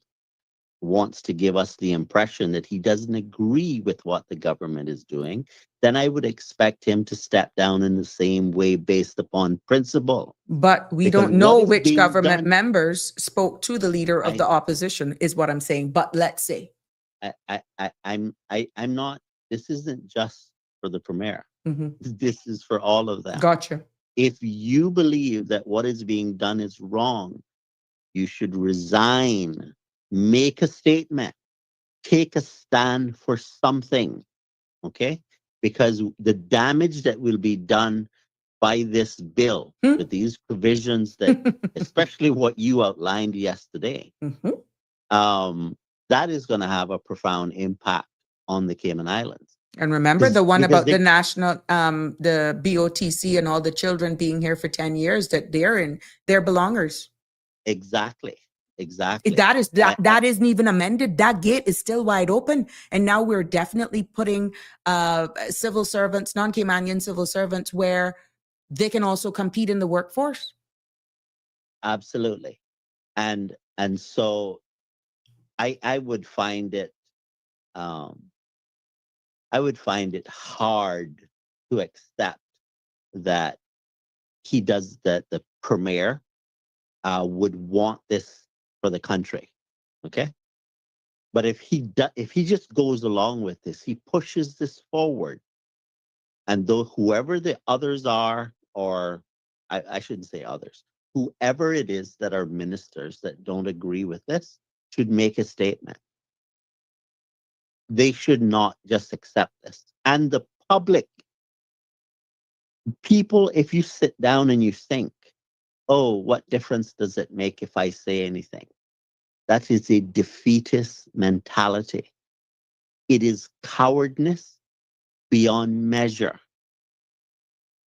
wants to give us the impression that he doesn't agree with what the government is doing, then I would expect him to step down in the same way based upon principle. But we Because don't what know is which being government done, members spoke to the leader of I, the opposition, is what I'm saying. But let's say. I'm not, this isn't just for the premier. Mhm. This is for all of them. Gotcha. If you believe that what is being done is wrong, you should resign, make a statement, take a stand for something, okay? Because the damage that will be done by this bill, with these provisions that, especially what you outlined yesterday, Mhm. that is going to have a profound impact on the Cayman Islands. And remember the one Because about the national, the BOTC and all the children being here for 10 years, that they're belongers. Exactly. That is that isn't even amended. That gate is still wide open. And now we're definitely putting civil servants, non-Caymanian civil servants, where they can also compete in the workforce. Absolutely. And so I would find it hard to accept that he does, that the premier would want this for the country. Okay. But if he just goes along with this, he pushes this forward, and though whoever the others are, or I shouldn't say others, whoever it is that are ministers that don't agree with this should make a statement. They should not just accept this. And the public, people, if you sit down and you think, oh, what difference does it make if I say anything? That is a defeatist mentality. It is cowardness beyond measure.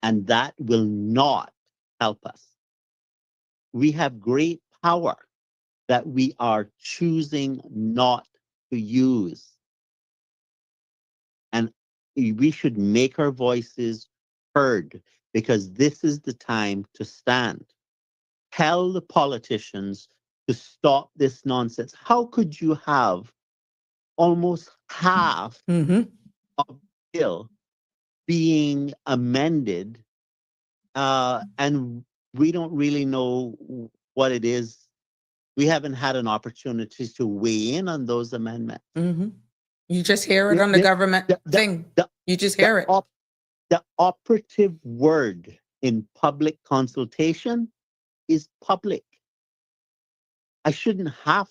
And that will not help us. We have great power that we are choosing not to use. And we should make our voices heard, because this is the time to stand. Tell the politicians to stop this nonsense. How could you have almost half Mhm. of the bill being amended, and we don't really know what it is? We haven't had an opportunity to weigh in on those amendments. Mhm. You just hear it on the government thing. You just hear it. The operative word in public consultation is public. I shouldn't have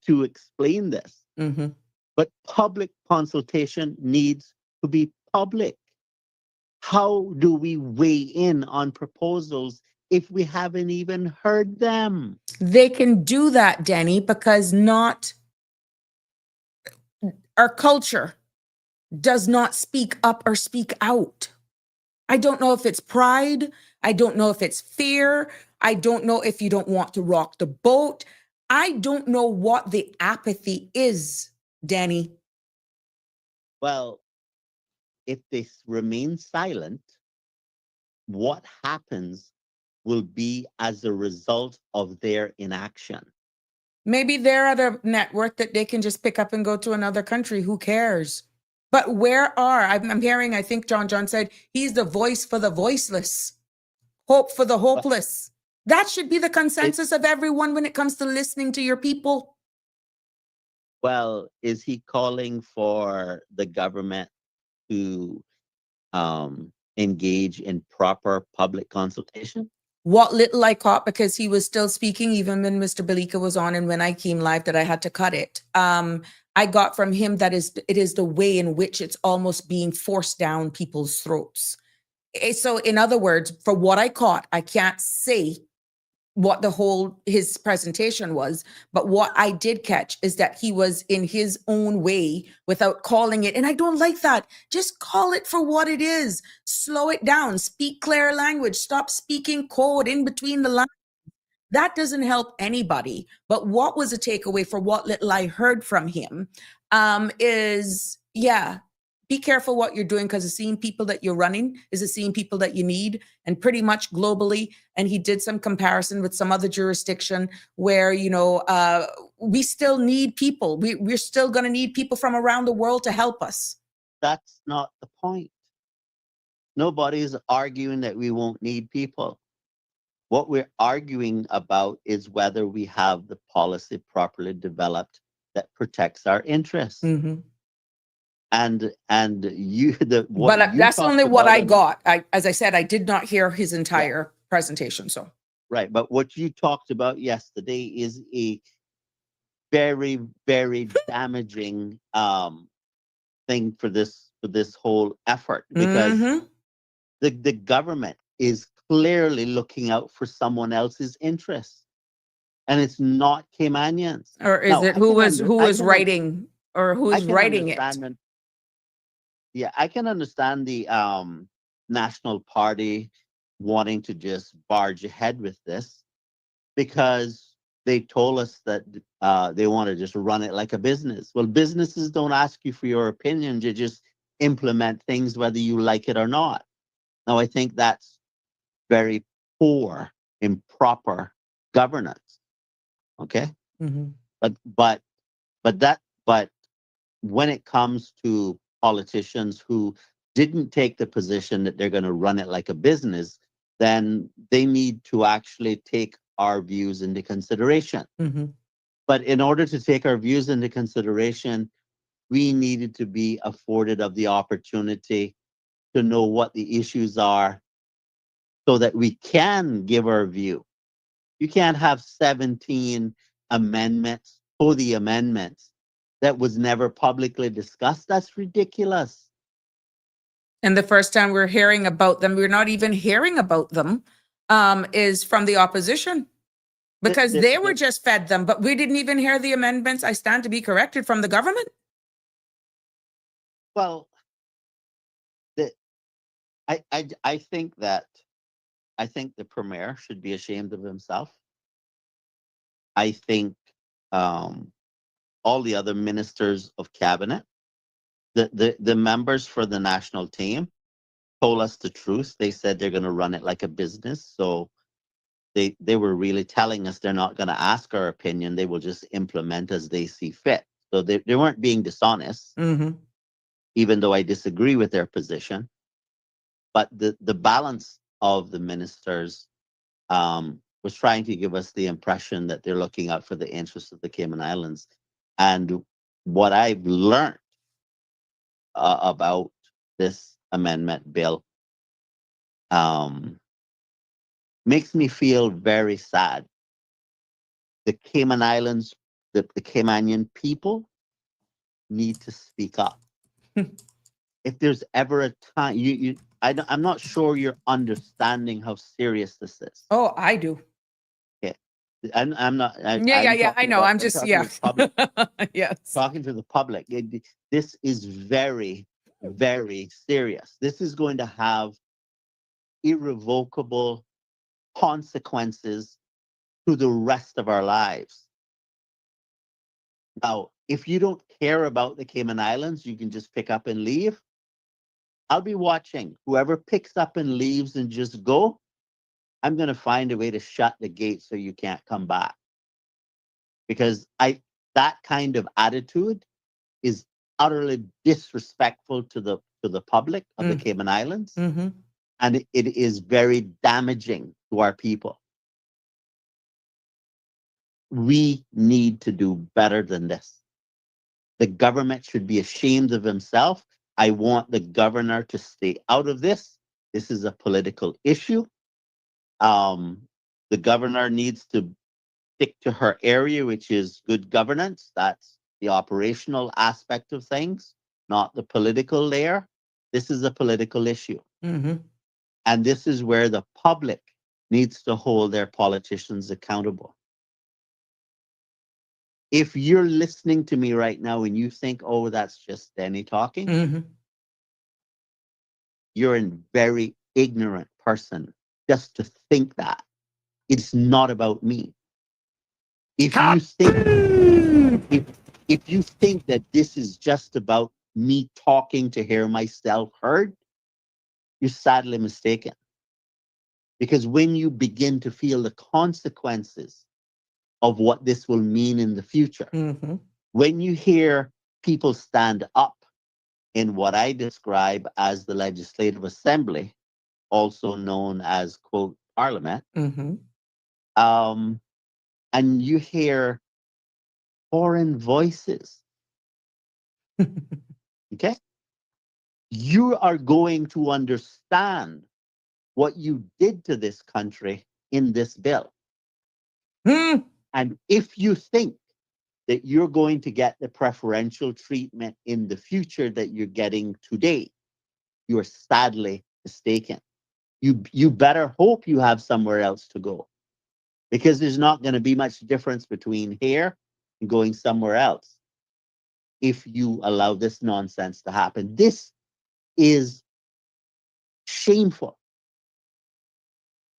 to explain this, Mhm. but public consultation needs to be public. How do we weigh in on proposals if we haven't even heard them? They can do that, Denny, because not our culture does not speak up or speak out. I don't know if it's pride. I don't know if it's fear. I don't know if you don't want to rock the boat. I don't know what the apathy is, Danny. Well, if they remain silent, what happens will be as a result of their inaction. Maybe they're at a network that they can just pick up and go to another country. Who cares? But where are, I'm hearing, I think John said, he's the voice for the voiceless, hope for the hopeless. That should be the consensus of everyone when it comes to listening to your people. Well, is he calling for the government to engage in proper public consultation? What little I caught, because he was still speaking even when Mr. Balika was on, and when I came live that I had to cut it. I got from him that it is the way in which it's almost being forced down people's throats. So in other words, for what I caught, I can't say what his presentation was, but what I did catch is that he was in his own way without calling it. And I don't like that. Just call it for what it is. Slow it down. Speak clear language. Stop speaking code in between the lines. That doesn't help anybody. But what was a takeaway for what little I heard from him is, be careful what you're doing, because the same people that you're running is the same people that you need, and pretty much globally. And he did some comparison with some other jurisdiction where, we still need people. We're still going to need people from around the world to help us. That's not the point. Nobody's arguing that we won't need people. What we're arguing about is whether we have the policy properly developed that protects our interests. Mm-hmm. And that's only what I got. As I said, I did not hear his entire presentation. So right, but what you talked about yesterday is a very, very damaging thing for this whole effort, because the government is clearly looking out for someone else's interests, and it's not Caymanians. Or is it who is writing it? Yeah, I can understand the National Party wanting to just barge ahead with this, because they told us that they want to just run it like a business. Well, businesses don't ask you for your opinion. You just implement things whether you like it or not. Now, I think that's very poor, improper governance. Okay, but when it comes to politicians who didn't take the position that they're going to run it like a business, then they need to actually take our views into consideration. But in order to take our views into consideration, we needed to be afforded of the opportunity to know what the issues are, so that we can give our view. You can't have 17 amendments for the amendments that was never publicly discussed. That's ridiculous. And the first time we're hearing about them, we're not even hearing about them, is from the opposition, because they were just fed them, but we didn't even hear the amendments. I stand to be corrected, from the government. Well, I think the premier should be ashamed of himself. I think all the other ministers of cabinet, the members for the national team told us the truth. They said they're going to run it like a business. So they were really telling us they're not going to ask our opinion. They will just implement as they see fit. So they weren't being dishonest, even though I disagree with their position. But the balance of the ministers was trying to give us the impression that they're looking out for the interests of the Cayman Islands. And what I've learned about this amendment bill makes me feel very sad. The Cayman Islands, the Caymanian people need to speak up. If there's ever a time, I'm not sure you're understanding how serious this is. Oh, I do. Okay. I'm not. I know. I'm just, yes. Talking to the public. This is very, very serious. This is going to have irrevocable consequences to the rest of our lives. Now, if you don't care about the Cayman Islands, you can just pick up and leave. I'll be watching. Whoever picks up and leaves and just go, I'm going to find a way to shut the gate so you can't come back. Because that kind of attitude is utterly disrespectful to the public of the Cayman Islands. And it is very damaging to our people. We need to do better than this. The government should be ashamed of himself. I want the governor to stay out of this. This is a political issue. The governor needs to stick to her area, which is good governance. That's the operational aspect of things, not the political layer. This is a political issue. Mm-hmm. And this is where the public needs to hold their politicians accountable. If you're listening to me right now and you think, oh, that's just Denny talking, Mm-hmm. you're a very ignorant person just to think that. It's not about me. If you think if you think that this is just about me talking to hear myself heard, you're sadly mistaken. Because when you begin to feel the consequences of what this will mean in the future, Mm-hmm. when you hear people stand up in what I describe as the Legislative Assembly, also known as, quote, Parliament, Mm-hmm. and you hear foreign voices, okay? You are going to understand what you did to this country in this bill. Mm. And if you think that you're going to get the preferential treatment in the future that you're getting today, you're sadly mistaken. You better hope you have somewhere else to go, because there's not going to be much difference between here and going somewhere else if you allow this nonsense to happen. This is shameful.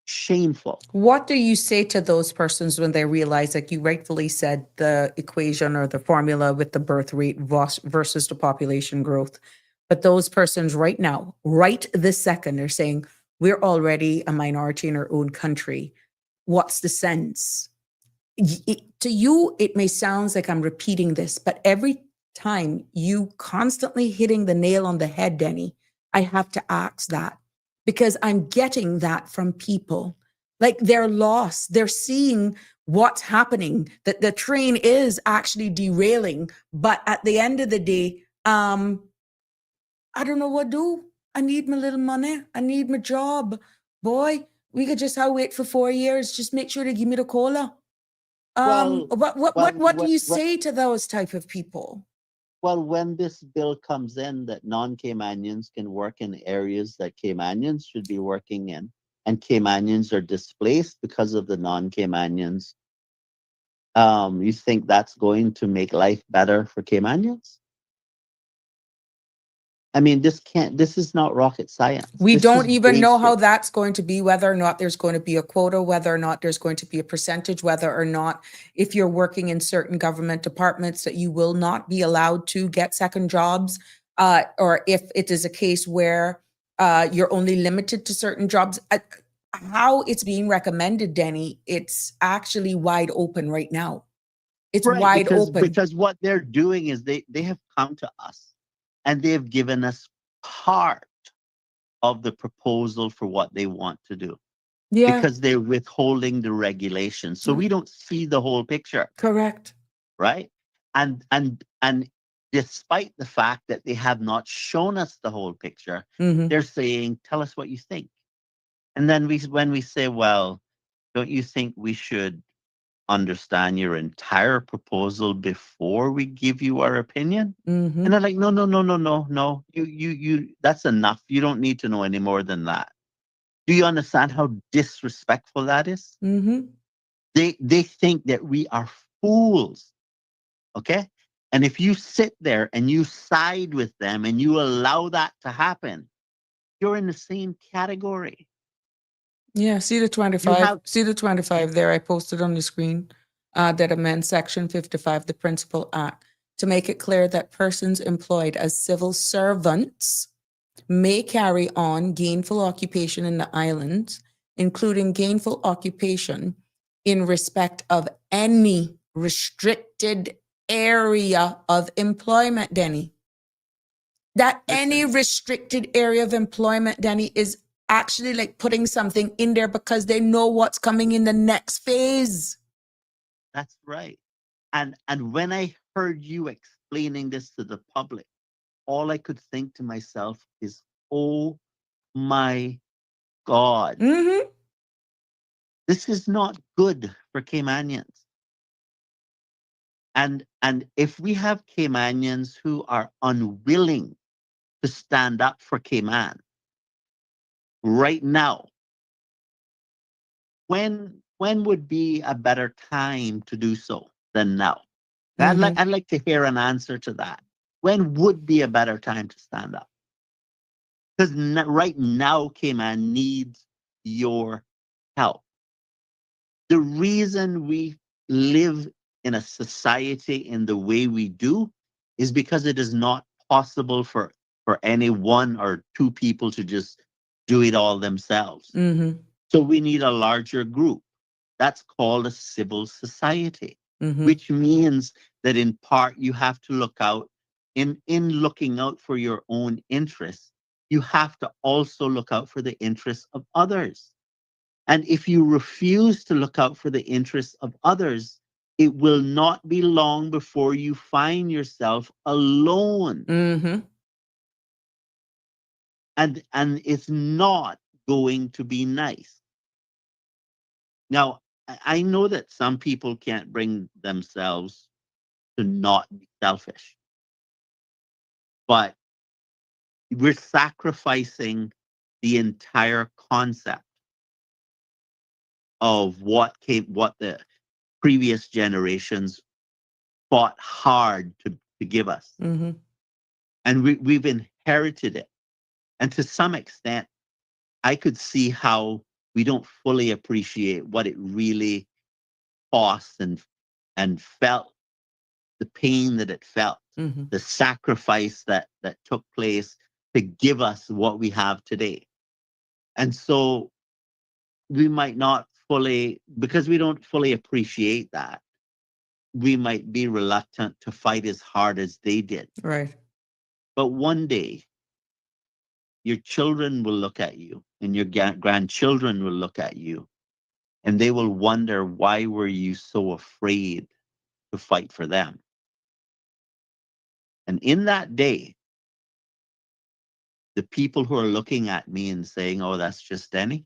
Shameful. What do you say to those persons when they realize, like you rightfully said, the equation or the formula with the birth rate versus the population growth? But those persons right now, right this second, are saying, we're already a minority in our own country. What's the sense? To you, it may sound like I'm repeating this, but every time you constantly hitting the nail on the head, Denny, I have to ask that, because I'm getting that from people. Like they're lost. They're seeing what's happening, that the train is actually derailing. But at the end of the day, I don't know what to do. I need my little money. I need my job. Boy, we could just wait for 4 years. Just make sure they give me the cola. What do you say to those type of people? Well, when this bill comes in that non-Caymanians can work in areas that Caymanians should be working in, and Caymanians are displaced because of the non-Caymanians, you think that's going to make life better for Caymanians? I mean, this is not rocket science. We This don't is even know how basic. that's going to be, whether or not there's going to be a quota, whether or not there's going to be a percentage, whether or not, if you're working in certain government departments, that you will not be allowed to get second jobs, or if it is a case where you're only limited to certain jobs. How it's being recommended, Denny, it's actually wide open right now. It's Right, wide open. because what they're doing is they have come to us and they have given us part of the proposal for what they want to do, Yeah, because they're withholding the regulation. So we don't see the whole picture, correct. right? And despite the fact that they have not shown us the whole picture, Mhm. they're saying, tell us what you think. And then when we say, well, don't you think we should understand your entire proposal before we give you our opinion? Mhm. And they're like, no. You that's enough. You don't need to know any more than that. Do you understand how disrespectful that is? Mhm. They think that we are fools. Okay? And if you sit there and you side with them and you allow that to happen, you're in the same category. Yeah, see the 25. have- See the 25 there. I posted on the screen that amends Section 55, the Principal Act, to make it clear that persons employed as civil servants may carry on gainful occupation in the islands, including gainful occupation in respect of any restricted area of employment, Denny. That any restricted area of employment, Danny, is actually like putting something in there because they know what's coming in the next phase. That's right. And when I heard you explaining this to the public, all I could think to myself is, oh my God. Mm-hmm. This is not good for Caymanians. And if we have Caymanians who are unwilling to stand up for Cayman right now, when would be a better time to do so than now? I'd like to hear an answer to that. When would be a better time to stand up? Because right now, Cayman needs your help. The reason we live in a society in the way we do is because it is not possible for any one or two people to just do it all themselves. So we need a larger group. That's called a civil society, which means that in part you have to look out, in looking out for your own interests, you have to also look out for the interests of others. And if you refuse to look out for the interests of others, it will not be long before you find yourself alone. And it's not going to be nice. Now, I know that some people can't bring themselves to not be selfish, but we're sacrificing the entire concept of what the previous generations fought hard to give us. And we've inherited it. And to some extent, I could see how we don't fully appreciate what it really cost and felt, the pain that it felt, the sacrifice that took place to give us what we have today. And so we might not fully, because we don't fully appreciate that, we might be reluctant to fight as hard as they did. Right. But one day, your children will look at you and your grandchildren will look at you and they will wonder, why were you so afraid to fight for them? And in that day, the people who are looking at me and saying, oh, that's just Denny,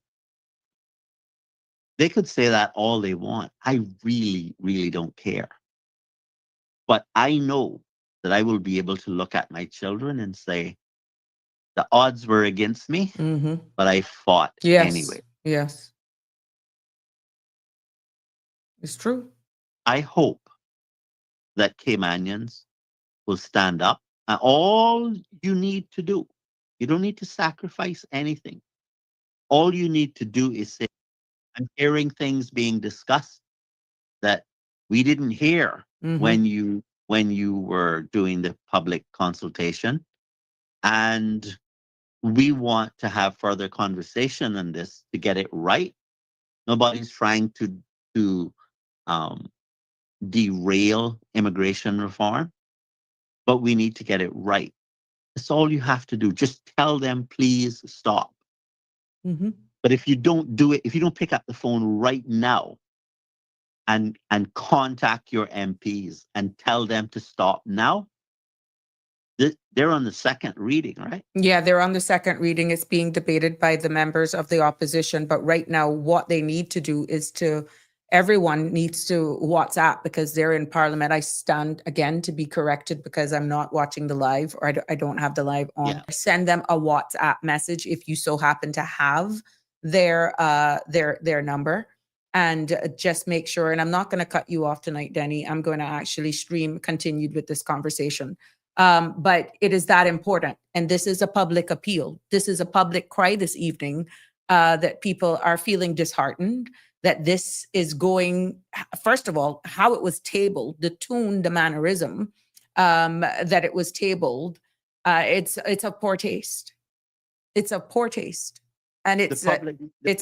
they could say that all they want. I really, really don't care. But I know that I will be able to look at my children and say, the odds were against me, but I fought anyway. Yes. It's true. I hope that Caymanians will stand up. And all you need to do, you don't need to sacrifice anything. All you need to do is say, I'm hearing things being discussed that we didn't hear when you were doing the public consultation. And we want to have further conversation on this to get it right. Nobody's trying to derail immigration reform, but we need to get it right. That's all you have to do. Just tell them, please stop. But if you don't do it, if you don't pick up the phone right now and contact your MPs and tell them to stop now, they're on the second reading, right? Yeah, they're on the second reading. It's being debated by the members of the opposition. But right now, what they need to do is everyone needs to WhatsApp, because they're in Parliament. I stand again to be corrected because I'm not watching the live, or I don't have the live on. Yeah. Send them a WhatsApp message if you so happen to have their number, and just make sure. And I'm not going to cut you off tonight, Denny. I'm going to actually stream continued with this conversation. But it is that important. And this is a public appeal. This is a public cry this evening, that people are feeling disheartened, that this is going, first of all, how it was tabled, the tune, the mannerism, that it was tabled. It's a poor taste. It's a poor taste. And it is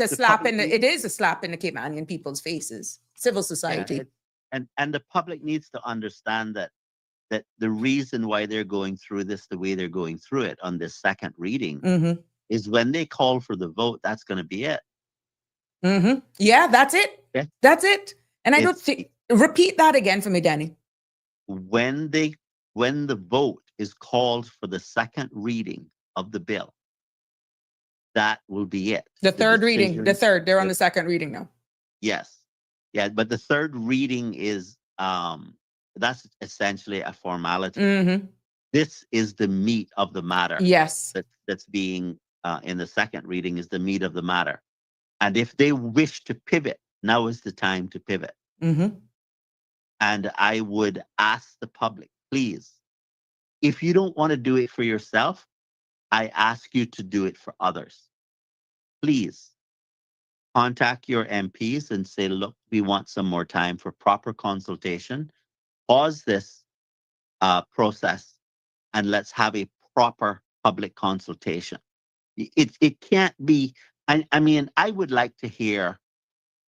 a slap in the Caymanian people's faces, civil society. Yeah, and the public needs to understand that the reason why they're going through this the way they're going through it on this second reading is when they call for the vote, that's going to be it. Yeah, that's it. Yeah. That's it. And I don't think, repeat that again for me, Danny. When the vote is called for the second reading of the bill, that will be it. The third reading, they're on the second reading now. Yes. Yeah, but the third reading is that's essentially a formality. Mm-hmm. This is the meat of the matter. Yes. That's being in the second reading is the meat of the matter. And if they wish to pivot, now is the time to pivot. Mm-hmm. And I would ask the public, please, if you don't want to do it for yourself, I ask you to do it for others. Please contact your MPs and say, look, we want some more time for proper consultation. Pause this process and let's have a proper public consultation. It can't be, I mean, I would like to hear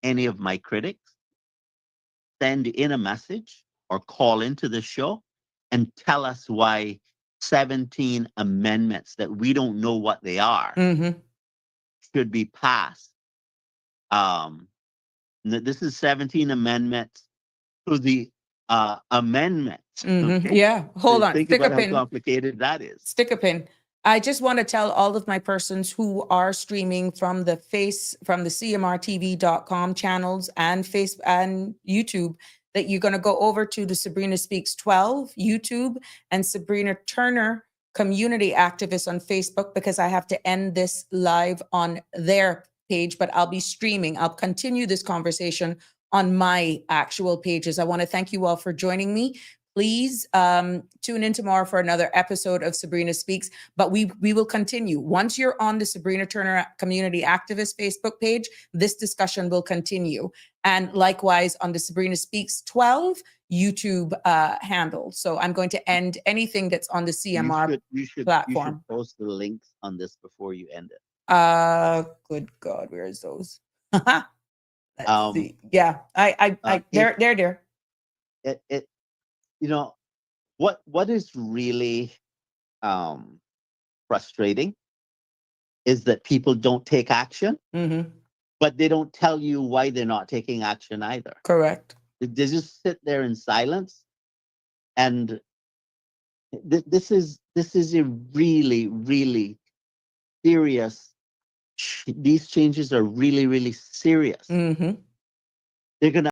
any of my critics send in a message or call into the show and tell us why 17 amendments that we don't know what they are Mm-hmm. should be passed. This is 17 amendments to the amendments. Mm-hmm. Okay? Yeah. Hold on. Think Stick about a how pin. complicated that is. Stick a pin. I just want to tell all of my persons who are streaming from the CMRTV.com channels and Facebook and YouTube that you're going to go over to the Sabrina Speaks 12 YouTube and Sabrina Turner Community Activist on Facebook, because I have to end this live on their page, but I'll be streaming. I'll continue this conversation on my actual pages. I want to thank you all for joining me. Please tune in tomorrow for another episode of Sabrina Speaks, but we will continue. Once you're on the Sabrina Turner Community Activist Facebook page, this discussion will continue. And likewise on the Sabrina Speaks 12 YouTube handle. So I'm going to end anything that's on the CMR platform. You should post the links on this before you end it. Good God, where's those? Let's see. Yeah, there. You know, what is really frustrating is that people don't take action, but they don't tell you why they're not taking action either. Correct. They just sit there in silence, and this is a really, really serious. These changes are really, really serious. Mm-hmm. They're gonna